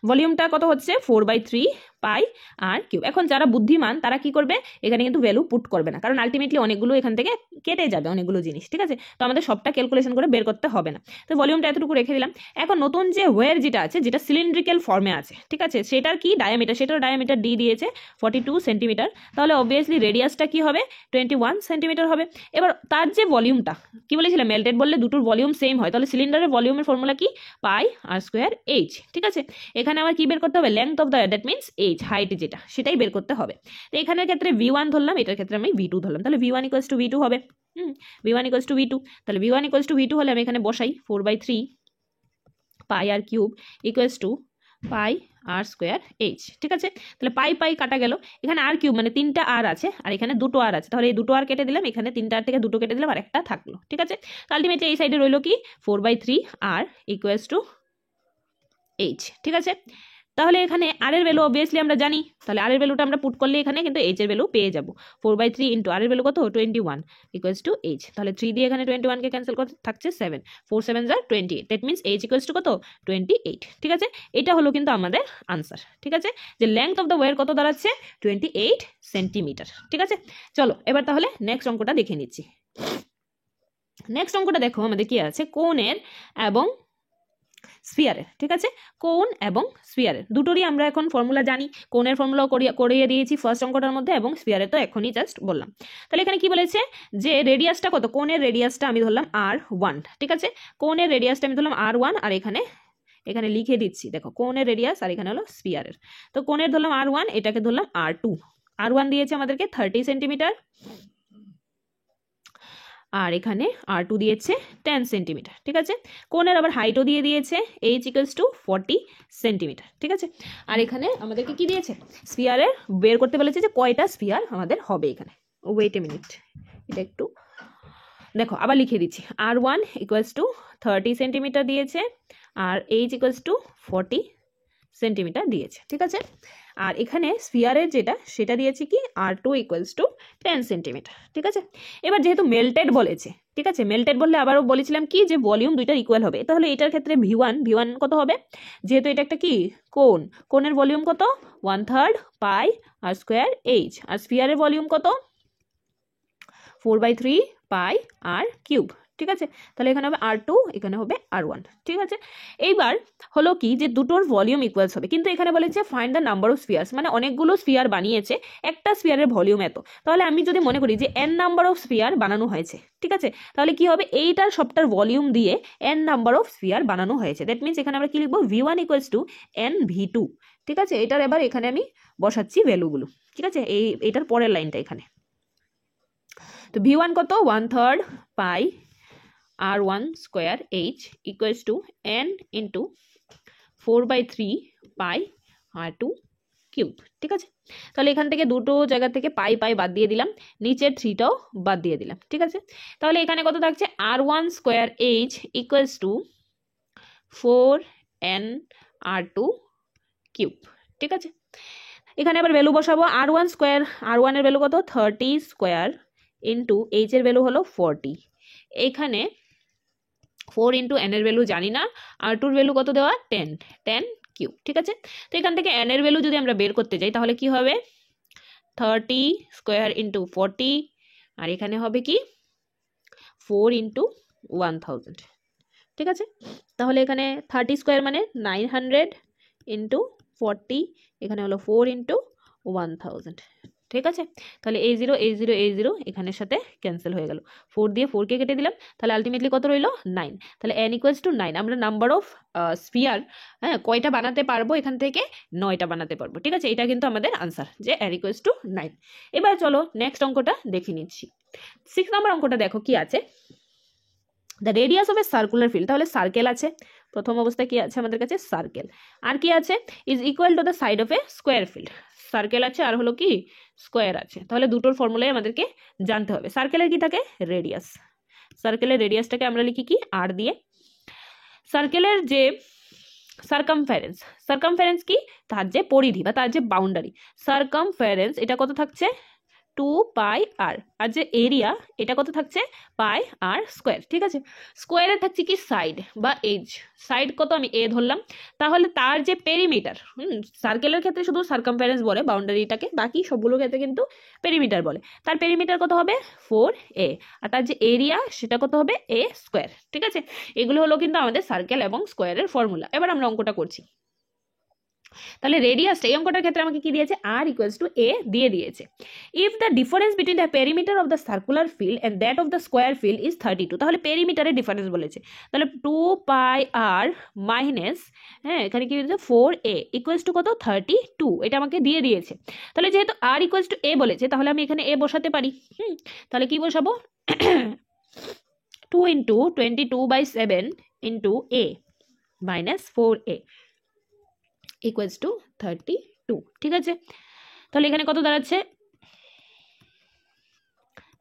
ভলিউমটা কত হচ্ছে 4/3 পাই আর কিউব। এখন যারা বুদ্ধিমান তারা কি করবে, এখানে কিন্তু ভ্যালু পুট করবে না, কারণ আলটিমেটলি অনেকগুলো এখান থেকে কেটে যাবে, অনেকগুলো জিনিস, ঠিক আছে। তো আমাদের সবটা ক্যালকুলেশন করে বের করতে হবে না। তো ভলিউমটা এতটুকু রেখে দিলাম। এখন নতুন যে ওয়্যার যেটা আছে, যেটা সিলিন্ড্রিক্যাল ফর্মে আছে, ঠিক আছে, সেটার কি ডায়ামিটার, সেটার ডায়ামিটার ডি দিয়েছে 42 সেন্টিমিটার, তাহলে অবভিয়াসলি রেডিয়াসটা কি হবে 21 সেন্টিমিটার হবে। এবার তার যে ভলিউমটা কি বলেছিলাম, মেল্টেড বললে দুটোর ভলিউম সেম হয়, তাহলে সিলিন্ডারের ভলিউমের ফর্মুলা কি পাই আর স্কোয়ার এইচ, ঠিক আছে। এখানে আমার কি বের করতে হবে, length of the, that means H, height যেটা, সেটাই বের করতে হবে। তো এখানের ক্ষেত্রে V1 ধরলাম, এটার ক্ষেত্রে আমি V2 ধরলাম, তাহলে V1 ইকুয়ালস টু V2 হবে। V1 ইকুয়ালস টু V2, তাহলে V1 ইকুয়ালস টু V2 হলে আমি এখানে বসাই 4/3 pi R cube equals to pi R square H, ঠিক আছে। তাহলে পাই পাই কাটা গেল, এখানে আর কিউব মানে 3টা আর আছে, আর এখানে 2টো আর আছে, তাহলে এই 2টো আর কেটে দিলাম, এখানে 3টা আর থেকে 2টো কেটে দিলাম, আর একটা থাকলো, ঠিক আছে। আলটিমেটলি এই সাইডে রইলো কি 4/3 আর ইকুয়ালস টু এইচ, ঠিক আছে। তাহলে এখানে আর এর ভ্যালু অবভিয়াসলি আমরা জানি, তাহলে আর এর ভ্যালুটা আমরা পুট করলে এখানে কিন্তু এইচ এর ভ্যালু পেয়ে যাব। 4/3 ইন্টু আর এর ভ্যালু কত 21 ইকুয়ালস টু এইচ, তাহলে 3 দিয়ে এখানে 21 কে ক্যান্সেল করতে থাকছে 7, 4 7 যা 28, that means H equals to কত 28, ঠিক আছে। এটা হলো কিন্তু আমাদের আনসার, ঠিক আছে, যে লেংথ অফ দ্য ওয়্যার কত দাঁড়াচ্ছে 28 সেন্টিমিটার, ঠিক আছে। চলো এবার তাহলে নেক্সট অঙ্কটা দেখে নিচ্ছি। নেক্সট অঙ্কটা দেখো আমাদের কি আছে, কোণের এবং স্ফিয়ারের, ঠিক আছে। কোণ এবং স্ফিয়ারের দুটোরই আমরা এখন ফর্মুলা জানি, কোণের ফর্মুলা করিয়ে দিয়েছি ফার্স্ট অঙ্কটার মধ্যে, এবং স্ফিয়ারের তো এখনই জাস্ট বললাম। তাহলে এখানে কি বলেছে যে রেডিয়াসটা কত, কোণের রেডিয়াসটা আমি ধরলাম R1, ঠিক আছে, কোণের রেডিয়াসটা আমি ধরলাম R1, আর এখানে লিখে দিচ্ছি, দেখো কোণের রেডিয়াস, আর এখানে হলো স্ফিয়ারের। তো কোণের ধরলাম R1, এটাকে ধরলাম R2। R1 দিয়েছে আমাদেরকে 30 সেন্টিমিটার, আর এখানে R2 দিয়েছে 10 সেন্টিমিটার, ঠিক আছে। কোণের আবার হাইটও দিয়ে দিয়েছে h ইকুয়ালস টু 40 সেন্টিমিটার, ঠিক আছে। আর এখানে আমাদেরকে কি দিয়েছে, স্ফিয়ারের বের করতে বলেছে যে কয়টা স্ফিয়ার আমাদের হবে এখানে। ওয়েট এ মিনিট, এটা একটু দেখো আবার লিখে দিচ্ছি, R1 ইকুয়ালস টু 30 সেন্টিমিটার দিয়েছে, আর h ইকুয়ালস টু 40 সেন্টিমিটার দিয়েছে, ঠিক আছে। আর এখানে স্ফিয়ারের যেটা সেটা দিয়েছে কি R2 ইকুয়ালস টু 10 সেন্টিমিটার, ঠিক আছে। এবার যেহেতু মেল্টেড বলেছে, ঠিক আছে, মেল্টেড বললে আবারও বলেছিলাম কি যে ভলিউম দুইটার ইকুয়াল হবে, তাহলে এটার ক্ষেত্রে V1 কত হবে, যেহেতু এটা একটা কি কোণের ভলিউম কত 1/3 পাই আর স্কোয়ার এইচ, আর স্ফিয়ারের ভলিউম কত 4/3 পাই আর কিউব, ঠিক আছে। তাহলে এখানে হবে R2, এখানে হবে R1, ঠিক আছে। এইবার হলো কি যে দুটোর ভলিউম ইকুয়ালস হবে, কিন্তু এখানে বলেছে ফাইন্ড দ্য নাম্বার অফ স্ফিয়ার্স, মানে অনেকগুলো স্ফিয়ার বানিয়েছে, একটা স্ফিয়ারের ভলিউম এত, তাহলে আমি যদি মনে করি যে n নাম্বার অফ স্ফিয়ার বানানো হয়েছে, ঠিক আছে, তাহলে কি হবে, এইটার সবটার ভলিউম দিয়ে n নাম্বার অফ স্ফিয়ার বানানো হয়েছে, দ্যাট মিন্স এখানে আমরা কি লিখবো V1 ইকুয়ালস টু NV2, ঠিক আছে। এটার এবার এখানে আমি বসাচ্ছি ভ্যালুগুলো, ঠিক আছে, এইটার পরের লাইনটা এখানে। তো V1 কত 1/3 পাই R1 square H equals to N into 4/3 pi R2 cube. ঠিক আছে, তাহলে এখান থেকে দুটো জায়গা থেকে পাই পাই বাদ দিয়ে দিলাম, নিচের 3টাও বাদ দিয়ে দিলাম। ঠিক আছে, তাহলে এখানে কত থাকছে R1 square H equals to 4n R2 cube. ঠিক আছে, এখানে আবার ভ্যালু বসাবো, R1 স্কোয়ার, R1 এর ভ্যালু কত 30 স্কোয়ার ইন্টু H এর ভ্যালু হলো 40, এখানে 4 ইন্টু n এর ভ্যালু জানি না, R2 এর ভ্যালু কত দেওয়া 10 কিউব। ঠিক আছে, তো এখান থেকে n এর ভ্যালু যদি আমরা বের করতে যাই তাহলে কি হবে 30 স্কোয়ার ইন্টু 40, আর এখানে হবে কি 4 ইন্টু 1000। ঠিক আছে, তাহলে এখানে 30 স্কোয়ার মানে 900 ইন্টু 40, এখানে হলো 4 ইন্টু 1000। ঠিক আছে, তাহলে A0 এখানের সাথে ক্যান্সেল হয়ে গেল, 4 দিয়ে 4কে কেটে দিলাম, তাহলে আলটিমেটলি কত রইল 9। তাহলে n ইকুয়ালস টু 9, আমরা নাম্বার অফ স্ফিয়ার হ্যাঁ কয়টা বানাতে পারবো, এখান থেকে 9টা বানাতে পারবো। ঠিক আছে, এটা কিন্তু আমাদের আনসার যে n ইকুয়ালস টু 9। এবার চলো নেক্সট অঙ্কটা দেখে নিচ্ছি। 6 নম্বর অঙ্কটা দেখো কি আছে, the radius of A circular field, তাহলে সার্কেল আছে, প্রথম অবস্থায় কি আছে আমাদের কাছে সার্কেল, আর কি আছে is equal to the side of a square field, circle আছে আর হলো কি স্কোয়ার আছে, তাহলে দুটোর ফর্মুলাই আমাদেরকে জানতে হবে। সার্কেলের কি থাকে রেডিয়াস, সার্কেলের রেডিয়াসটাকে আমরা লিখি কি আর দিয়ে, সার্কেলের যে সার্কামফারেন্স, সার্কামফারেন্স কি তার যে পরিধি বা তার যে বাউন্ডারি, সার্কামফারেন্স এটা কত থাকছে 2 পাই আর, আর যে এরিয়া এটা কত থাকছে পাই আর স্কোয়ার। ঠিক আছে, স্কোয়ারে থাকছে কি সাইড বা এজ, সাইড কত আমি এ ধরলাম, তাহলে তার যে পেরিমিটার, সার্কেলের ক্ষেত্রে শুধু সার্কামফারেন্স বলে বাউন্ডারিটাকে, বাকি সবগুলোর ক্ষেত্রে কিন্তু পেরিমিটার বলে, তার পেরিমিটার কত হবে 4a, আর তার যে এরিয়া সেটা কত হবে a স্কোয়ার। ঠিক আছে, এগুলো হলো কিন্তু আমাদের সার্কেল এবং স্কোয়ারের ফর্মুলা। এবার আমরা অঙ্কটা করছি, তাহলে রেডিয়াসটা এই অঙ্কটার ক্ষেত্রে আমাকে কি দিয়েছে আর ইকুয়ালস টু এ দিয়ে দিয়েছে। If the difference between the perimeter of the circular field and that of the square field is 32, তাহলে পেরিমিটারের ডিফারেন্স বলেছে, তাহলে 2 পাই আর মাইনাস হ্যাঁ এখানে কি দিয়েছে 4a ইকুয়ালস টু কত 32, এটা আমাকে দিয়ে দিয়েছে। তাহলে যেহেতু আর ইকুয়ালস টু এ বলেছে তাহলে আমি এখানে এ বসাতে পারি। তাহলে কি বসাবো 2 into 22/7 into a minus 4a equals to 32। ঠিক আছে, তাহলে এখানে কত দাঁড়াচ্ছে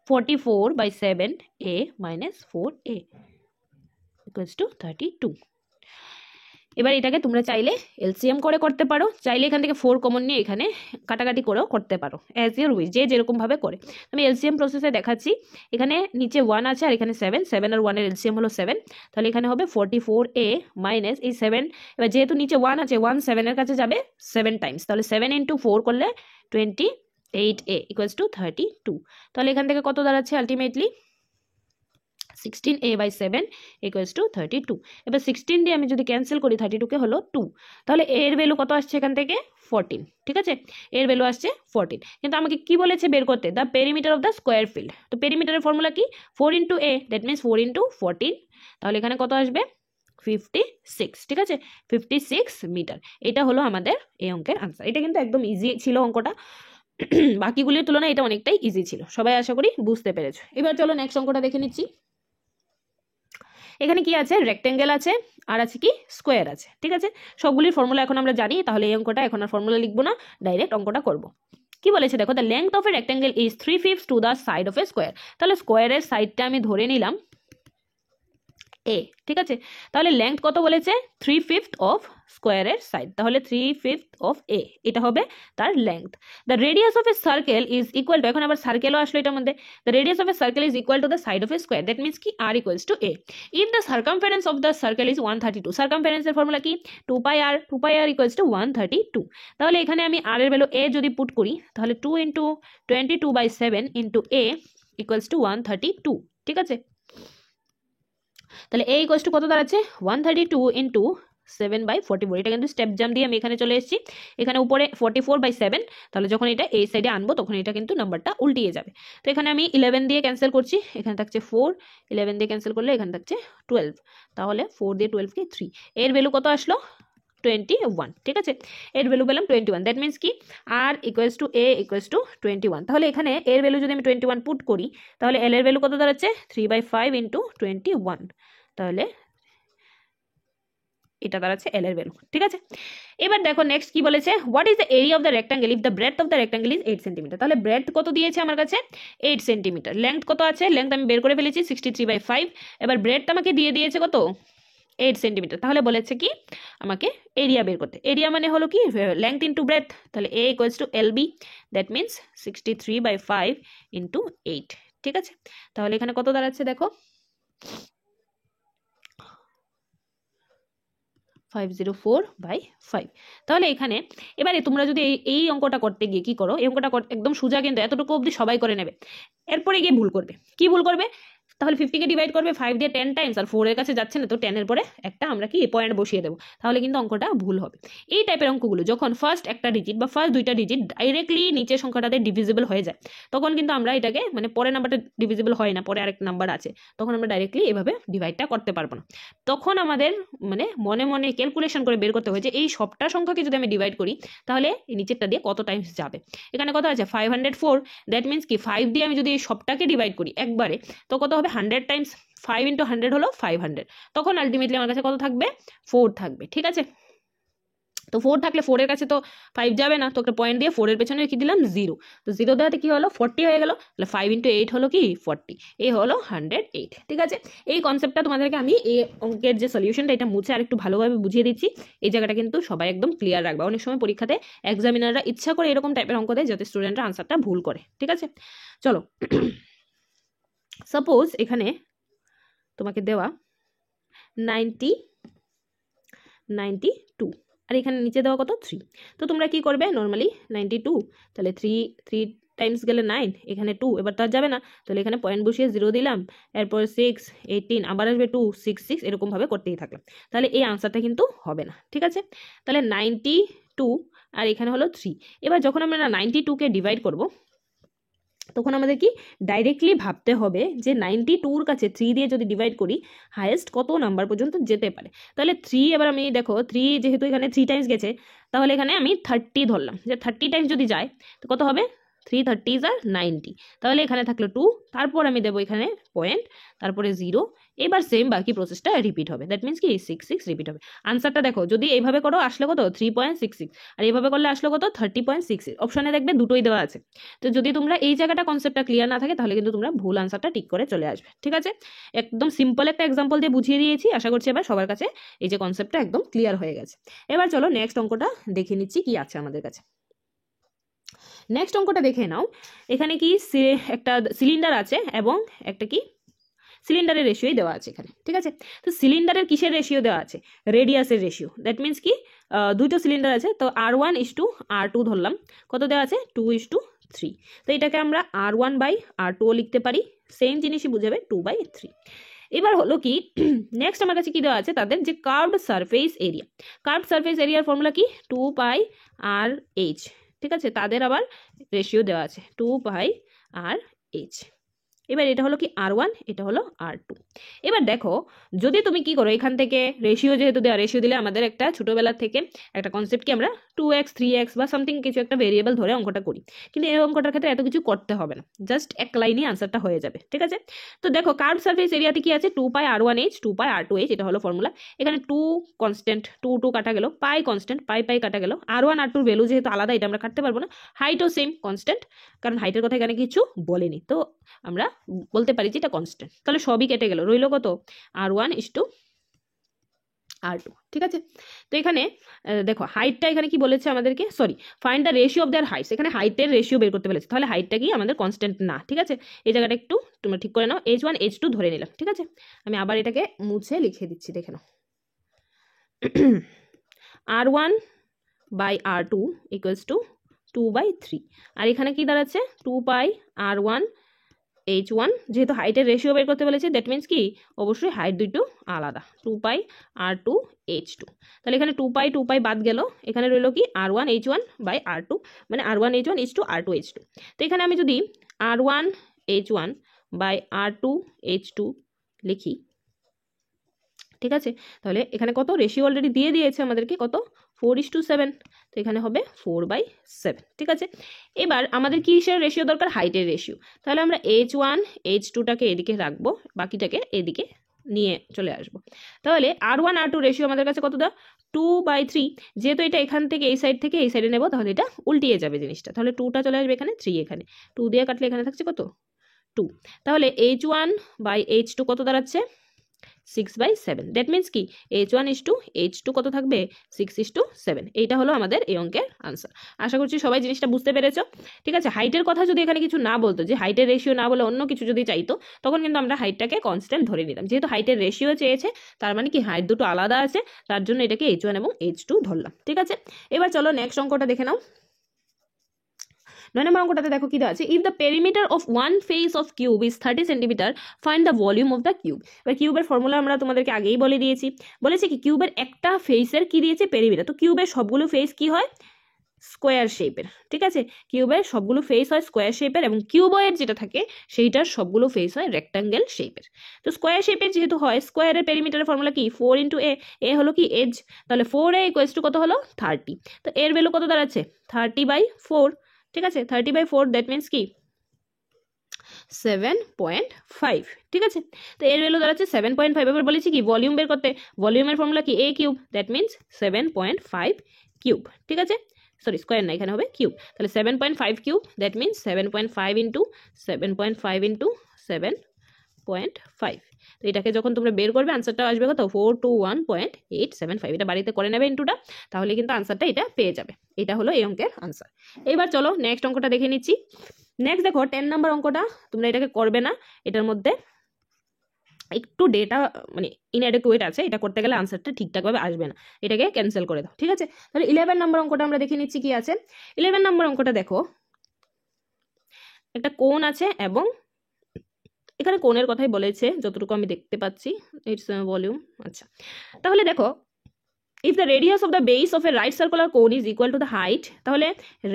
44/7a minus 4a equals to 32। এবার এটাকে তোমরা চাইলে এলসিএম করে করতে পারো, চাইলে এখান থেকে 4 কমন নিয়ে এখানে কাটাকাটি করেও করতে পারো, অ্যাজ ইউর উইশ, যে যেরকম ভাবে করে। আমি এলসিএম প্রসেসে দেখাচ্ছি, এখানে নিচে 1 আছে আর এখানে 7, 7 আর 1 এর এলসিএম হলো 7, তাহলে এখানে হবে 44a মাইনাস এই 7, এবার যেহেতু নিচে 1 আছে 1 7 এর কাছে যাবে 7 টাইমস, তাহলে 7 ইন্টু 4 করলে 28a ইকুয়ালস টু 32। তাহলে এখান থেকে কত দাঁড়াচ্ছে আলটিমেটলি 16a/7 ইকুয়ালস টু 32। এবার 16 দিয়ে আমি যদি ক্যান্সেল করি 32 কে হলো 2, তাহলে এর ভ্যালু কত আসছে এখান থেকে 14। ঠিক আছে, এর ভ্যালু আসছে 14, কিন্তু আমাকে কি বলেছে বের করতে the perimeter of the square field, তো পেরিমিটারের ফর্মুলা কি 4 into A, that means 4 into 14, তাহলে এখানে কত আসবে 56। ঠিক আছে, 56 মিটার, এটা হলো আমাদের এই অঙ্কের আনসার। এটা কিন্তু একদম ইজি ছিল অঙ্কটা, বাকিগুলির তুলনায় এটা অনেকটাই ইজি ছিল, সবাই আশা করি বুঝতে পেরেছো। এবার চলো নেক্সট অঙ্কটা দেখে নিচ্ছি। এখানে কি আছে রেক্টেঙ্গেল আছে আর আছে কি স্কোয়ার আছে। ঠিক আছে, সবগুলির ফর্মুলা এখন আমরা জানি, তাহলে এই অঙ্কটা এখন আর ফর্মুলা লিখবো না, ডাইরেক্ট অঙ্কটা করব। কি বলেছে দেখো, the length of A rectangle is 3/5 two the side of a square, তাহলে স্কোয়ারের সাইডটা আমি ধরে নিলাম এ। ঠিক আছে, তাহলে লেংথ কত বলেছে 3/5 অফ স্কোয়ারের সাইড, তাহলে 3/5 অফ এ এটা হবে তার length. The radius of a circle is equal to, এখন আবার সার্কেলও আসলো এটার মধ্যে, the radius of a circle is equal to the side of a square, that means কি R equals to A. If the circumference of the circle is 132, সার্কামফারেন্সের formula কি 2 পাই আর, 2 পাই আর equals two 132, তাহলে এখানে আমি আর এর ভ্যালু এ যদি পুট করি তাহলে 2 ইন্টু 22/7 ইন্টু এ ইকুয়ালস টু 132। ঠিক আছে, তাহলে a ইকুয়ালস টু কত দাঁড়াচ্ছে 132 ইন্টু 7/44, এটা কিন্তু স্টেপ জাম্প দিয়ে আমি এখানে চলে এসেছি, এখানে উপরে 44/7, তাহলে যখন এটা এই সাইডে আনবো তখন এটা কিন্তু নাম্বারটা উল্টিয়ে যাবে। তো এখানে আমি 11 দিয়ে ক্যান্সেল করছি, এখানে থাকছে 4, 11 দিয়ে ক্যান্সেল করলে এখানে থাকছে 12, তাহলে 4 দিয়ে 12 কে 3, এর ভ্যালু কত আসলো 21। ঠিক আছে, এর ভ্যালু পেলাম 21, দ্যাট মিনস কি R equals to A equals to 21, তাহলে এখানে এর ভ্যালু যদি আমি 21 পুট করি তাহলে এল এর ভ্যালু কত দাঁড়াচ্ছে 3/5 ইন্টু 21, তাহলে এটা দাঁড়াচ্ছে এল এর ভ্যালু, ঠিক আছে। এবার দেখো নেক্সট কি বলেছে, what is the area of the rectangle if the breadth of the rectangle is 8 centimetre. তাহলে ব্রেথ কত দিয়েছে আমার কাছে 8 সেন্টিমিটার, লেংথ কত আছে, লেংথ আমি বের করে ফেলেছি 63/5, এবার ব্রেথ আমাকে দিয়ে দিয়েছে কত 8 সেন্টিমিটার। তাহলে বলেছে কি আমাকে এরিয়া বের করতে, এরিয়া মানে হলো কি লেংথ ইন্টু ব্রেথ, তাহলে A equals to L B, that means 63/5 into 8, ঠিক আছে। তাহলে এখানে কত দাঁড়াচ্ছে দেখো 504/5। তাহলে এখানে এবারে তোমরা যদি এই অঙ্কটা করতে গিয়ে কি করো, এই অঙ্কটা একদম সোজা, কিন্তু এতটুকু অবধি সবাই করে নেবে, এরপরে গিয়ে ভুল করবে। কি ভুল করবে, তাহলে 50 কে ডিভাইড করবে 5 দিয়ে 10 টাইমস, আর 4 এর কাছে যাচ্ছে না, তো 10 এর পরে একটা আমরা কি পয়েন্ট বসিয়ে দেবো, তাহলে কিন্তু অঙ্কটা ভুল হবে। এই টাইপের অঙ্কগুলো যখন ফার্স্ট একটা ডিজিট বা ফার্স্ট দুইটা ডিজিট ডাইরেক্টলি নিচের সংখ্যাটাতে ডিভিজিবল হয়ে যায়, তখন কিন্তু আমরা এটাকে মানে পরে নাম্বারটা ডিভিজিবল হয় না, পরে আরেক নাম্বার আছে, তখন আমরা ডাইরেক্টলি এভাবে ডিভাইডটা করতে পারবো না। তখন আমাদের মানে মনে মনে ক্যালকুলেশন করে বের করতে হয় যে এই সবটা সংখ্যাকে যদি আমি ডিভাইড করি তাহলে এই নিচেরটা দিয়ে কত টাইমস যাবে। এখানে কত আছে 504, দ্যাট মিনস কি 5 দিয়ে আমি যদি এই সবটাকে ডিভাইড করি একবারে, তো কত হবে 100 টাইমস 5 ইন্টু 100 হলো 500, তখন আলটিমেটলি আমার কাছে কত থাকবে 4 থাকবে, ঠিক আছে। তো 4 থাকলে 4 এর কাছে তো 5 যাবে না, তো একটা পয়েন্ট দিয়ে 4 এর পেছনে কি দিলাম 0, তো 0 দেওয়াতে কি হলো 40 হয়ে গেল, তাহলে 5 ইন্টু 8 হলো কি 40, এই হলো 108, ঠিক আছে। এই কনসেপ্টটা তোমাদেরকে আমি এই অঙ্কের যে সলিউশনটা এটা মুছে আর একটু ভালোভাবে বুঝিয়ে দিচ্ছি, এই জায়গাটা কিন্তু সবাই একদম ক্লিয়ার রাখবে। অনেক সময় পরীক্ষাতে এক্সামিনাররা ইচ্ছা করে এরকম টাইপের অঙ্ক দেয় যাতে স্টুডেন্টরা আনসারটা ভুল করে, ঠিক আছে। চলো সাপোজ এখানে তোমাকে দেওয়া 92 আর এখানে নিচে দেওয়া কত 3, তো তোমরা কি করবে নর্মালি 92, তাহলে 3 টাইমস গেলে 9, এখানে 2, এবার তো আর যাবে না, তাহলে এখানে পয়েন্ট বসিয়ে 0 দিলাম, এরপর 6 18, আবার আসবে 2 6 6, এরকমভাবে করতেই থাকলাম, তাহলে এই আনসারটা কিন্তু হবে না, ঠিক আছে। তাহলে 92 আর এখানে হলো 3, এবার যখন আমরা 92কে ডিভাইড করব তখন আমাদের কি ডাইরেক্টলি ভাবতে হবে যে 92-র কাছে 3 দিয়ে যদি ডিভাইড করি হাইয়েস্ট কত নাম্বার পর্যন্ত যেতে পারে। তাহলে 3, এবার আমি দেখো 3 যেহেতু এখানে 3 টাইমস গেছে, তাহলে এখানে আমি 30 ধরলাম, যে 30 টাইমস যদি যায় তো কত হবে 3 30s আর 90, তাহলে এখানে থাকলো 2, তারপর আমি দেবো এখানে পয়েন্ট, তারপরে 0, এবার সেম বাকি প্রসেসটা রিপিট হবে, দ্যাট মিনস কি 6 6 রিপিট হবে। আনসারটা দেখো যদি এইভাবে করো আসলে কত 3.66, আর এইভাবে করলে আসলে কত 30.66, অপশনে দেখবে দুটোই দেওয়া আছে। তো যদি তোমরা এই জায়গাটা কনসেপ্টটা ক্লিয়ার না থাকে তাহলে কিন্তু তোমরা ভুল আনসারটা ঠিক করে চলে আসবে, ঠিক আছে। একদম সিম্পল একটা এক্সাম্পল দিয়ে বুঝিয়ে দিয়েছি, আশা করছি এবার সবার কাছে এই যে কনসেপ্টটা একদম ক্লিয়ার হয়ে গেছে। এবার চলো নেক্সট অঙ্কটা দেখে নিচ্ছি কি আছে আমাদের কাছে। নেক্সট অঙ্কটা দেখে নাও, এখানে কি একটা সিলিন্ডার আছে এবং একটা কি সিলিন্ডারের রেশিওই দেওয়া আছে এখানে, ঠিক আছে। তো সিলিন্ডারের কিসের রেশিও দেওয়া আছে, রেডিয়াসের রেশিও, দ্যাট মিনস কি দুটো সিলিন্ডার আছে, তো R1:R2 ধরলাম, কত দেওয়া আছে 2:3, তো এটাকে আমরা R1/R2ও লিখতে পারি, সেম জিনিসই বুঝাবে 2/3। এবার হলো কি নেক্সট আমার কাছে কি দেওয়া আছে, তাদের যে curved surface area, curved surface এরিয়ার ফর্মুলা কি 2πRh, ঠিক আছে। তাদের আবার রেশিও দেওয়া আছে 2πRh। এবার এটা হলো কি R1, এটা হলো R2। এবার দেখো যদি তুমি কি করো এখান থেকে রেশিও যেহেতু দেওয়া, রেশিও দিলে আমাদের একটা ছোটোবেলার থেকে একটা কনসেপ্ট কি আমরা 2x 3x বা সামথিং কিছু একটা ভেরিয়েবল ধরে অঙ্কটা করি, কিন্তু এই অঙ্কটার ক্ষেত্রে এত কিছু করতে হবে না, জাস্ট এক লাইনে আনসারটা হয়ে যাবে, ঠিক আছে। তো দেখো কার্ভ সারফেস এরিয়াতে কি আছে 2πR1h 2πR2h, এটা হলো ফর্মুলা। এখানে 2 কনস্ট্যান্ট, 2 কাটা গেল, পাই কনস্ট্যান্ট, পাই কাটা গেল, R1 R2 ভ্যালু যেহেতু আলাদা এটা আমরা কাটতে পারবো না, হাইটও সেম কনস্ট্যান্ট, কারণ হাইটের কথা এখানে কিছু বলেনি, তো আমরা বলতে পারি যে এটা কনস্ট্যান্ট, তাহলে সবই কেটে গেল, রইল কত R1:R2, ঠিক আছে। তো এখানে দেখো হাইটটা এখানে কি বলেছে আমাদেরকে, sorry find the ratio of their Heights, এখানে হাইটের রেশিও বের করতে বলেছে, তাহলে হাইটটা কি আমাদের কনস্ট্যান্ট না, ঠিক আছে। এই জায়গাটা একটু তোমরা ঠিক করে নাও, H1 H2 ধরে নিলাম, ঠিক আছে। আমি আবার এটাকে মুছে লিখে দিচ্ছি, দেখে নাও R1/R2 ইকুয়ালস টু 2/3, আর এখানে কি দাঁড়াচ্ছে 2πR1H1, যেহেতু হাইটের রেশিও বের করতে বলেছে দ্যাট মিনস কি অবশ্যই হাইট দুটো আলাদা, 2πR2H2, তাহলে এখানে 2π বাদ গেল, এখানে রইল কি R1H1/R2, মানে R1H1:2 R2H2। তো এখানে আমি যদি R1H1/R2H2 লিখি, ঠিক আছে, তাহলে এখানে কত রেশিও অলরেডি দিয়ে দিয়েছে আমাদেরকে কত 4:7, তো এখানে হবে 4/7, ঠিক আছে। এবার আমাদের কিসের রেশিও দরকার, হাইটের রেশিও, তাহলে আমরা H1 H2টাকে এদিকে রাখবো, বাকিটাকে এদিকে নিয়ে চলে আসবো। তাহলে R1 R2 রেশিও আমাদের কাছে কত দেওয়া 2/3, যেহেতু এটা এখান থেকে এই সাইড থেকে এই সাইডে নেবো তাহলে এটা উল্টিয়ে যাবে জিনিসটা, তাহলে 2টা চলে আসবে এখানে, 3 এখানে, 2 দিয়ে কাটলে এখানে থাকছে কত 2। তাহলে H1/H2 কত দাঁড়াচ্ছে 6/7, দ্যাট মিন্স কি H1:H2 কত থাকবে 6:7। এইটা হলো আমাদের এই অঙ্কের আনসার। আশা করছি সবাই জিনিসটা বুঝতে পেরেছো। ঠিক আছে, হাইটের কথা যদি এখানে কিছু না বলতো, যে হাইটের রেশিও না বলে অন্য কিছু যদি চাইতো, তখন কিন্তু আমরা হাইটটাকে কনস্ট্যান্ট ধরে নিতাম। যেহেতু হাইটের রেশিও চেয়েছে, তার মানে কি হাইট দুটো আলাদা আছে, তার জন্য এটাকে H1 এবং H2 ধরলাম। ঠিক আছে, এবার চলো নেক্সট অঙ্কটা দেখে নাও। 9 নম্বর অঙ্কটাতে দেখো কি দেওয়া আছে, if the perimeter of one face of cube is 30 centimetre, find the volume of the cube. এবার কিউবের ফর্মুলা আমরা তোমাদেরকে আগেই বলে দিয়েছি, বলেছে কি কিউবের একটা ফেসের কি দিয়েছে পেরিমিটার, তো কিউবের সবগুলো ফেস কি হয় স্কোয়ার শেপের। ঠিক আছে, কিউবের সবগুলো ফেস হয় স্কোয়ার শেপের, এবং কিউবয়েড যেটা থাকে সেইটার সবগুলো ফেস হয় রেক্টাঙ্গেল শেপের। তো স্কোয়ার শেপের যেহেতু হয়, স্কোয়ারের পেরিমিটারের ফর্মুলা কি 4 × a, এ হলো কি এজ, তাহলে 4a = কত হলো 30, তো এর ভ্যালু কত দাঁড়াচ্ছে 30/4। ঠিক আছে, 30/4 দ্যাট মিন্স কি 7.5। ঠিক আছে, তো এর ভ্যালু দাঁড়াচ্ছে 7.5। এবার বলেছি কি ভলিউম বের করতে, ভলিউমের ফর্মুলা কি a³ দ্যাট মিন্স 7.5 কিউব। ঠিক আছে, সরি স্কোয়ার না, এখানে হবে কিউব, তাহলে 7.5 কিউব দ্যাট মিন্স 7.5 × 7.5 × 7.5। তো এটাকে যখন তোমরা বের করবে আনসারটা আসবে কত 421.875। এটা বাড়িতে করে নেবে ইন্টুটা, তাহলে কিন্তু আনসারটা এটা পেয়ে যাবে। এটা হলো এই অঙ্কের আনসার। এবার চলো নেক্সট অঙ্কটা দেখে নিচ্ছি। নেক্সট দেখো 10 নাম্বার অঙ্কটা, তোমরা এটাকে করবে না, এটার মধ্যে একটু ডেটা মানে ইনঅ্যাডেকুয়েট আছে, এটা করতে গেলে আনসারটা ঠিকঠাকভাবে আসবে না, এটাকে ক্যান্সেল করে দাও। ঠিক আছে, তাহলে 11 নম্বর অঙ্কটা আমরা দেখে নিচ্ছি কি আছে। 11 নম্বর অঙ্কটা দেখো, একটা কোণ আছে এবং এখানে কোণের কথাই বলেছে যতটুকু আমি দেখতে পাচ্ছি, ইটস ভলিউম। আচ্ছা, তাহলে দেখো if the radius of the base of a right circular cone is equal to the height, তাহলে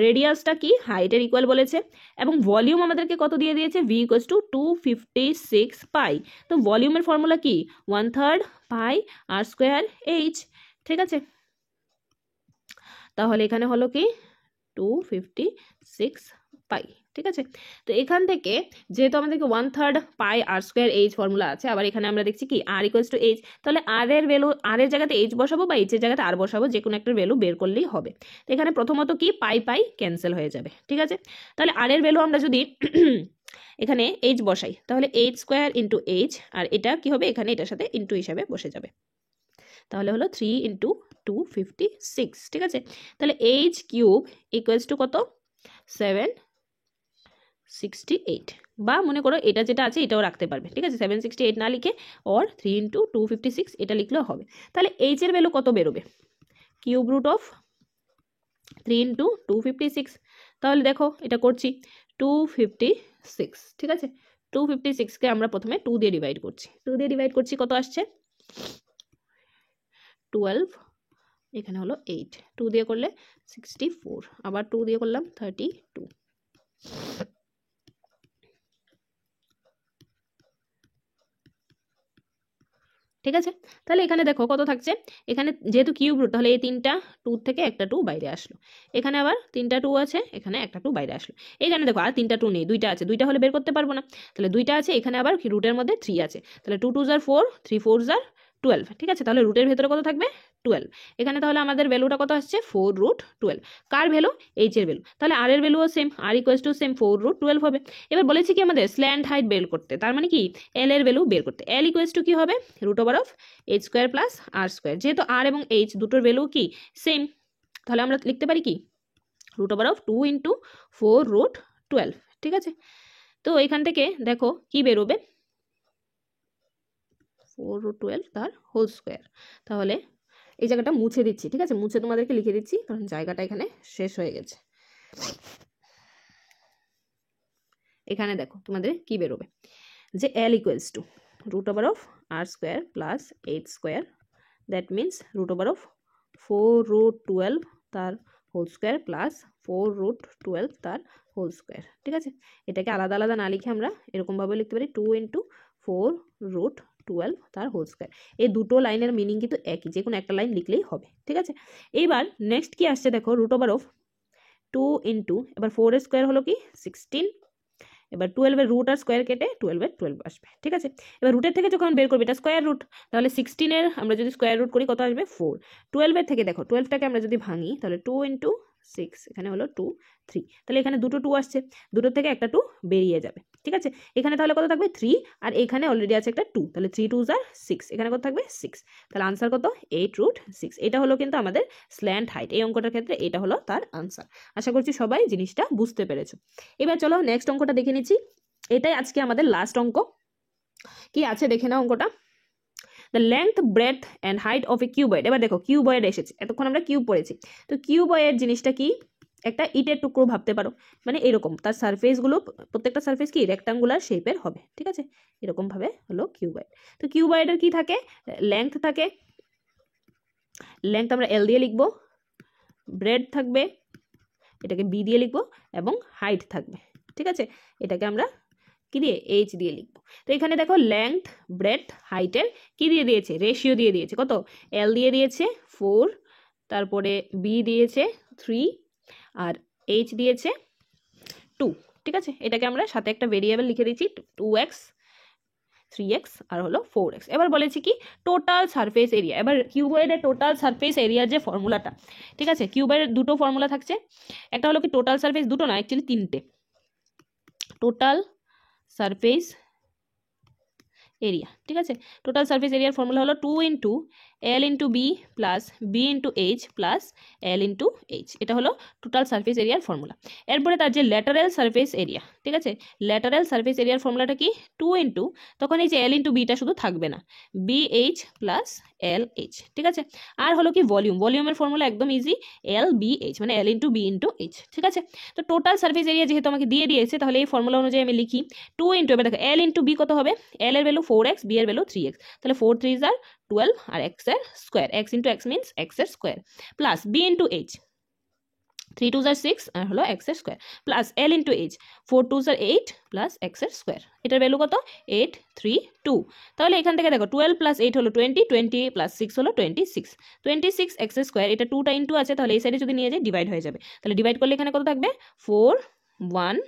রেডিয়াসটা কি হাইটের ইকুয়াল বলেছে, এবং ভলিউম আমাদেরকে কত দিয়ে দিয়েছে v = 256 পাই। তো ভলিউমের ফর্মুলা কি 1/3 পাই r²h। ঠিক আছে, তাহলে এখানে হলো কি 256 পাই। ঠিক আছে, তো এখান থেকে যেহেতু আমাদেরকে 1/3 পাই r²h ফর্মুলা আছে, আবার এখানে আমরা দেখছি কি r = h, তাহলে r এর ভ্যালু, r এর জায়গাতে h বসাবো বা h এর জায়গাতে r বসাবো, যে কোনো একটা ভ্যালু বের করলেই হবে। তো এখানে প্রথমত কি পাই পাই ক্যান্সেল হয়ে যাবে। ঠিক আছে, তাহলে r এর ভ্যালু আমরা যদি এখানে h বসাই, তাহলে h² × h, আর এটা কি হবে এখানে এটার সাথে ইন্টু হিসাবে বসে যাবে, তাহলে হলো 3 × 256। ঠিক আছে, তাহলে h³ = কত 768, বা মনে করো এটা যেটা আছে এটাও রাখতে পারবে। ঠিক আছে, 768 না লিখে or 3 × 256 এটা লিখলেও হবে। তাহলে h এর ভ্যালু কত বেরোবে √ 3 × 256, তাহলে দেখো এটা করছি 256। ঠিক আছে, 256কে আমরা প্রথমে 2 দিয়ে ডিভাইড করছি, 2 দিয়ে ডিভাইড করছি কত আসছে 12, এখানে হলো 8, 2 দিয়ে করলে 64, আবার 2 দিয়ে করলাম 32। ঠিক আছে, তাহলে এখানে দেখো কত থাকছে, এখানে যেহেতু কিউব রুট, তাহলে এই 3টা 2 থেকে একটা 2 বাইরে আসলো, এখানে আবার 3টা 2 আছে, এখানে একটা 2 বাইরে আসলো, এইখানে দেখো আর 3টা 2 নেই, 2টা আছে, 2টা হলে বের করতে পারবো না, তাহলে 2টা আছে, এখানে আবার রুটের মধ্যে 3 আছে, তাহলে 2 2 4, 3 4 12। ঠিক আছে, তাহলে রুটের ভেতরে কত থাকবে 12, এখানে তাহলে আমাদের ভ্যালুটা কত আসছে 4√12, কার ভ্যালু h এর ভ্যালু, তাহলে r এর ভ্যালুও সেম, r = সেম 4√12 হবে। এবার বলেছি কি আমাদের স্ল্যান্ট হাইট বের করতে, তার মানে কি l এর ভ্যালু বের করতে, l = কি হবে √h² + r², যেহেতু r এবং h দুটোর ভ্যালু কি সেম, তাহলে আমরা লিখতে পারি কি √2 × 4√12। ঠিক আছে, তো এখান থেকে দেখো কি বেরোবে 4√12 তার হোল স্কোয়ার। তাহলে এই জায়গাটা মুছে দিচ্ছি, ঠিক আছে, মুছে তোমাদেরকে লিখে দিচ্ছি কারণ জায়গাটা এখানে শেষ হয়ে গেছে। এখানে দেখো তোমাদের কি বেরোবে যে l = √r² + h², that means √4√12 তার হোল স্কোয়ার প্লাস 4√12 তার হোল স্কোয়ার। ঠিক আছে, এটাকে আলাদা আলাদা না লিখে আমরা এরকমভাবে লিখতে পারি 2 × 4√12 তার হোল স্কোয়ার। এই দুটো লাইনের মিনিং কিন্তু একই, যে কোনো একটা লাইন লিখলেই হবে। ঠিক আছে, এইবার নেক্সট কি আসছে দেখো √2 × এবার 4² হলো কি 16, এবার 12-এর রুট আর স্কোয়ার কেটে 12-এর 12 আসবে, ঠিক আছে। এবার রুটের থেকে যখন বের করবে এটা স্কোয়ার রুট, তাহলে 16-এর আমরা যদি স্কোয়ার রুট করি কত আসবে 4। 12-এর থেকে দেখো 12টাকে আমরা যদি ভাঙি তাহলে 2 × 6, এখানে হলো 2 3, তাহলে এখানে দুটো 2 আসছে, দুটোর থেকে একটা 2 বেরিয়ে যাবে, ঠিক আছে। এখানে তাহলে কত থাকবে 3, আর এখানে অলরেডি আছে একটা 2, তাহলে 3 2s are 6, এখানে কত থাকবে 6, তাহলে আনসার কত 8√6। এটা হলো কিন্তু আমাদের স্ল্যান্ট হাইট, এই অঙ্কটার ক্ষেত্রে এটা হলো তার আনসার। আশা করছি সবাই জিনিসটা বুঝতে পেরেছো। এবার চলো নেক্সট অঙ্কটা দেখে নিচ্ছি, এটাই আজকে আমাদের লাস্ট অঙ্ক। কি আছে দেখে নাও অঙ্কটা। The length breadth and height of A cuboid. এবার দেখো কিউবয়েড এসেছে, এতক্ষণ আমরা কিউব পড়েছি, তো কিউবয়েড জিনিসটা কি, একটা ইটের টুকরো ভাবতে পারো, মানে এরকম তার সারফেসগুলো প্রত্যেকটা সারফেস কি রেক্টাঙ্গুলার শেপের হবে, ঠিক আছে, এরকম ভাবে হলো কিউবয়েড। তো কিউবয়েডের কি থাকে, লেন্থ থাকে, লেন্থ আমরা এল দিয়ে লিখবো, ব্রেড থাকবে, এটাকে বি দিয়ে লিখবো, এবং হাইট থাকবে, ঠিক আছে, এটাকে আমরা কি দিয়ে এইচ দিয়ে লিখবো। তো এখানে দেখো লেন্থ ব্রেডথ হাইটের কি দিয়ে দিয়েছে, রেশিও দিয়ে দিয়েছে, কত এল দিয়ে দিয়েছে 4, তারপরে বি দিয়েছে 3, আর এইচ দিয়েছে 2, ঠিক আছে। এটাকে আমরা সাথে একটা ভেরিয়েবল লিখে দিচ্ছি 2x 3x আর হলো 4x। এবার বলেছি কি টোটাল সারফেস এরিয়া। এবার কিউবয়েডের টোটাল সারফেস এরিয়ার যে ফর্মুলাটা, ঠিক আছে, কিউবয়েডের দুটো ফর্মুলা থাকছে, একটা হলো কি টোটাল সারফেস, দুটো না অ্যাকচুয়ালি তিনটে, টোটাল সারফেস এরিয়া, ঠিক আছে। টোটাল সারফেস এরিয়ার ফর্মুলা হলো 2 × L × B plus B × H plus L × H, এটা হলো টোটাল সারফেস এরিয়ার ফর্মুলা। এরপরে তার যে ল্যাটারাল সারফেস এরিয়া, ঠিক আছে, ল্যাটারাল সারফেস এরিয়ার ফর্মুলাটা কি 2 × তখন এই যে L × Bটা শুধু থাকবে না, BH প্লাস LH, ঠিক আছে। আর হলো কি ভলিউম, ভলিউমের ফর্মুলা একদম ইজি, LBH মানে L × B × H, ঠিক আছে। তো টোটাল সারফেস এরিয়া যেহেতু আমাকে দিয়ে দিয়েছে, তাহলে এই ফর্মুলা অনুযায়ী আমি লিখি 2 × এবার দেখো L × B কত হবে, L এর ভ্যালু 4x, B এর ভ্যালু 3x, তাহলে 4 3s are 12 আর x এর square, x × x means x এর square, plus B × H 3 2s are 6 আর হলো x এর square, plus L × H 4 2s are 8 plus x এর স্কয়ার, এটার value কত 8 3 2। তাহলে এখান থেকে দেখো 12 প্লাস 8 হলো 20, 20 প্লাস 6 হলো 26, 26 x এর স্কয়ার, এটা 2টা ইনটু আছে, তাহলে এই সাইডে যদি নিয়ে যাই ডিভাইড হয়ে যাবে, তাহলে ডিভাইড করলে এখানে কত থাকবে 4 1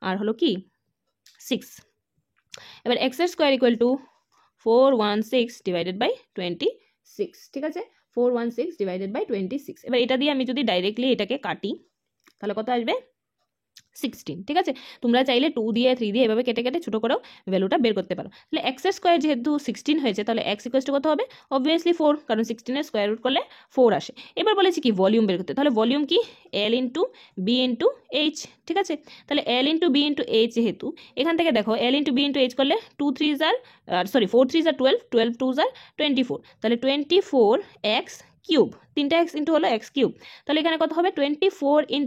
আর হলো কি 6। এবার x এর square equal to 416 divided by 26, ঠিক আছে, 416 ডিভাইডেড বাই 26। এবার এটা দিয়ে আমি যদি ডাইরেক্টলি এটাকে কাটি তাহলে কত আসবে 16, ঠিক আছে। তোমরা চাইলে 2 দিয়ে 3 দিয়ে এভাবে কেটে কেটে ছোট করেও ভ্যালুটা বের করতে পারো। তাহলে x এর স্কয়ার যেহেতু 16 হয়েছে, তাহলে x ইকুয়াল টু কত হবে, অবভিয়াসলি 4, কারণ 16 এর স্কয়ার রুট করলে 4 আসে। এবার বলেছি কি ভলিউম বের করতে, তাহলে ভলিউম কি L × B × H, ঠিক আছে। তাহলে L × B × H যেহেতু, এখান থেকে দেখো L × B × H করলে 2 3s are 4 3s are 12, 12 2s are 24, তাহলে 24x কিউব, 3টা x ইন্টু হলো x কিউব, তাহলে এখানে কত হবে 24 ×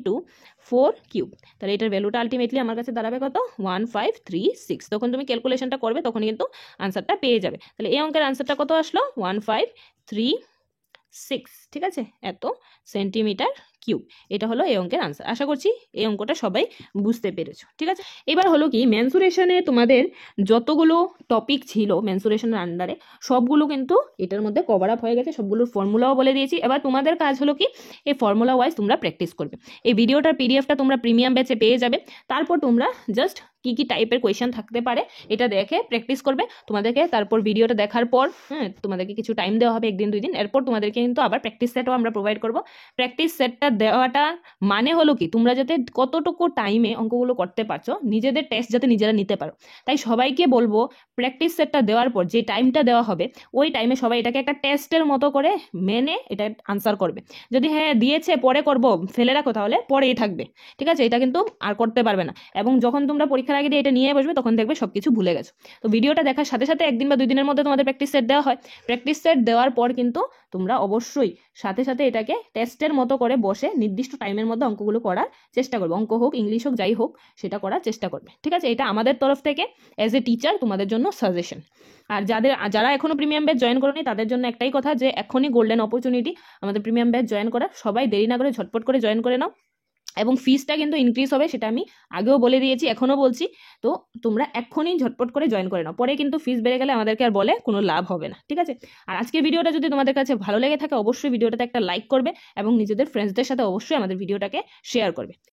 4 কিউব, তাহলে এটার ভ্যালুটা আলটিমেটলি আমার কাছে দাঁড়াবে কত 1536। তখন তুমি ক্যালকুলেশনটা করবে, তখন কিন্তু আনসারটা পেয়ে যাবে। তাহলে এই অঙ্কের আনসারটা কত আসলো 1536, ঠিক আছে, এত সেন্টিমিটার কিউব, এটা হলো এই অঙ্কের আনসার। আশা করছি এই অঙ্কটা সবাই বুঝতে পেরেছো, ঠিক আছে। এবার হলো কি মেনসুরেশনে তোমাদের যতগুলো টপিক ছিল মেনসুরেশনের আন্ডারে সবগুলো কিন্তু এটার মধ্যে কভার আপ হয়ে গেছে, সবগুলোর ফর্মুলাও বলে দিয়েছি। এবার তোমাদের কাজ হলো কি এই ফর্মুলা ওয়াইজ তোমরা প্র্যাকটিস করবে। এই ভিডিওটার পিডিএফটা তোমরা প্রিমিয়াম ব্যাচে পেয়ে যাবে, তারপর তোমরা জাস্ট কি কি টাইপের কোয়েশ্চেন থাকতে পারে এটা দেখে প্র্যাকটিস করবে। তোমাদেরকে তারপর ভিডিওটা দেখার পর তোমাদেরকে কিছু টাইম দেওয়া হবে 1 দিন 2 দিন, এরপর তোমাদেরকে কিন্তু আবার প্র্যাকটিস সেটও আমরা প্রোভাইড করব। প্র্যাকটিস সেটটা দেওয়াটা মানে হলো কি তোমরা যাতে কতটুকু টাইমে অঙ্কগুলো করতে পারছো, নিজেদের টেস্ট যাতে নিজেরা নিতে পারো। তাই সবাইকে বলবো প্র্যাকটিস সেটটা দেওয়ার পর যে টাইমটা দেওয়া হবে ওই টাইমে সবাই এটাকে একটা টেস্টের মতো করে মেনে এটা আনসার করবে। যদি হ্যাঁ দিয়েছে পরে করব ফেলে রাখো তাহলে পরেই থাকবে, ঠিক আছে, এটা কিন্তু আর করতে পারবে না। এবং যখন তোমরা পরীক্ষার আগে দিয়ে এটা নিয়ে বসবে তখন দেখবে সবকিছু ভুলে গেছো। তো ভিডিওটা দেখার সাথে সাথে 1 দিন বা 2 দিনের মধ্যে তোমাদের প্র্যাকটিস সেট দেওয়া হয়। প্র্যাকটিস সেট দেওয়ার পর কিন্তু তোমরা অবশ্যই সাথে সাথে এটাকে টেস্টের মতো করে বসে নির্দিষ্ট টাইমের মধ্যে অঙ্কগুলো করার চেষ্টা করবে। অঙ্ক হোক ইংলিশ হোক যাই হোক সেটা করার চেষ্টা করবে, ঠিক আছে। এটা আমাদের তরফ থেকে অ্যাজ এ টিচার তোমাদের জন্য সাজেশন। আর যারা এখনো প্রিমিয়াম ব্যাচ জয়েন করোনি তাদের জন্য একটাই কথা যে এখনই গোল্ডেন অপরচুনিটি আমাদের প্রিমিয়াম ব্যাচ জয়েন করা, সবাই দেরি না করে ঝটপট করে জয়েন করে নাও। এবং ফিসটা কিন্তু ইনক্রিজ হবে, সেটা আমি আগেও বলে দিয়েছি এখনও বলছি। তো তোমরা এখনই ঝটপট করে জয়েন করে নাও, পরে কিন্তু ফিস বেড়ে গেলে আমাদেরকে আর বলে কোনো লাভ হবে না, ঠিক আছে। আর আজকের ভিডিওটা যদি তোমাদের কাছে ভালো লেগে থাকে অবশ্যই ভিডিওটাতে একটা লাইক করবে এবং নিজেদের ফ্রেন্ডসদের সাথে অবশ্যই আমাদের ভিডিওটাকে শেয়ার করবে।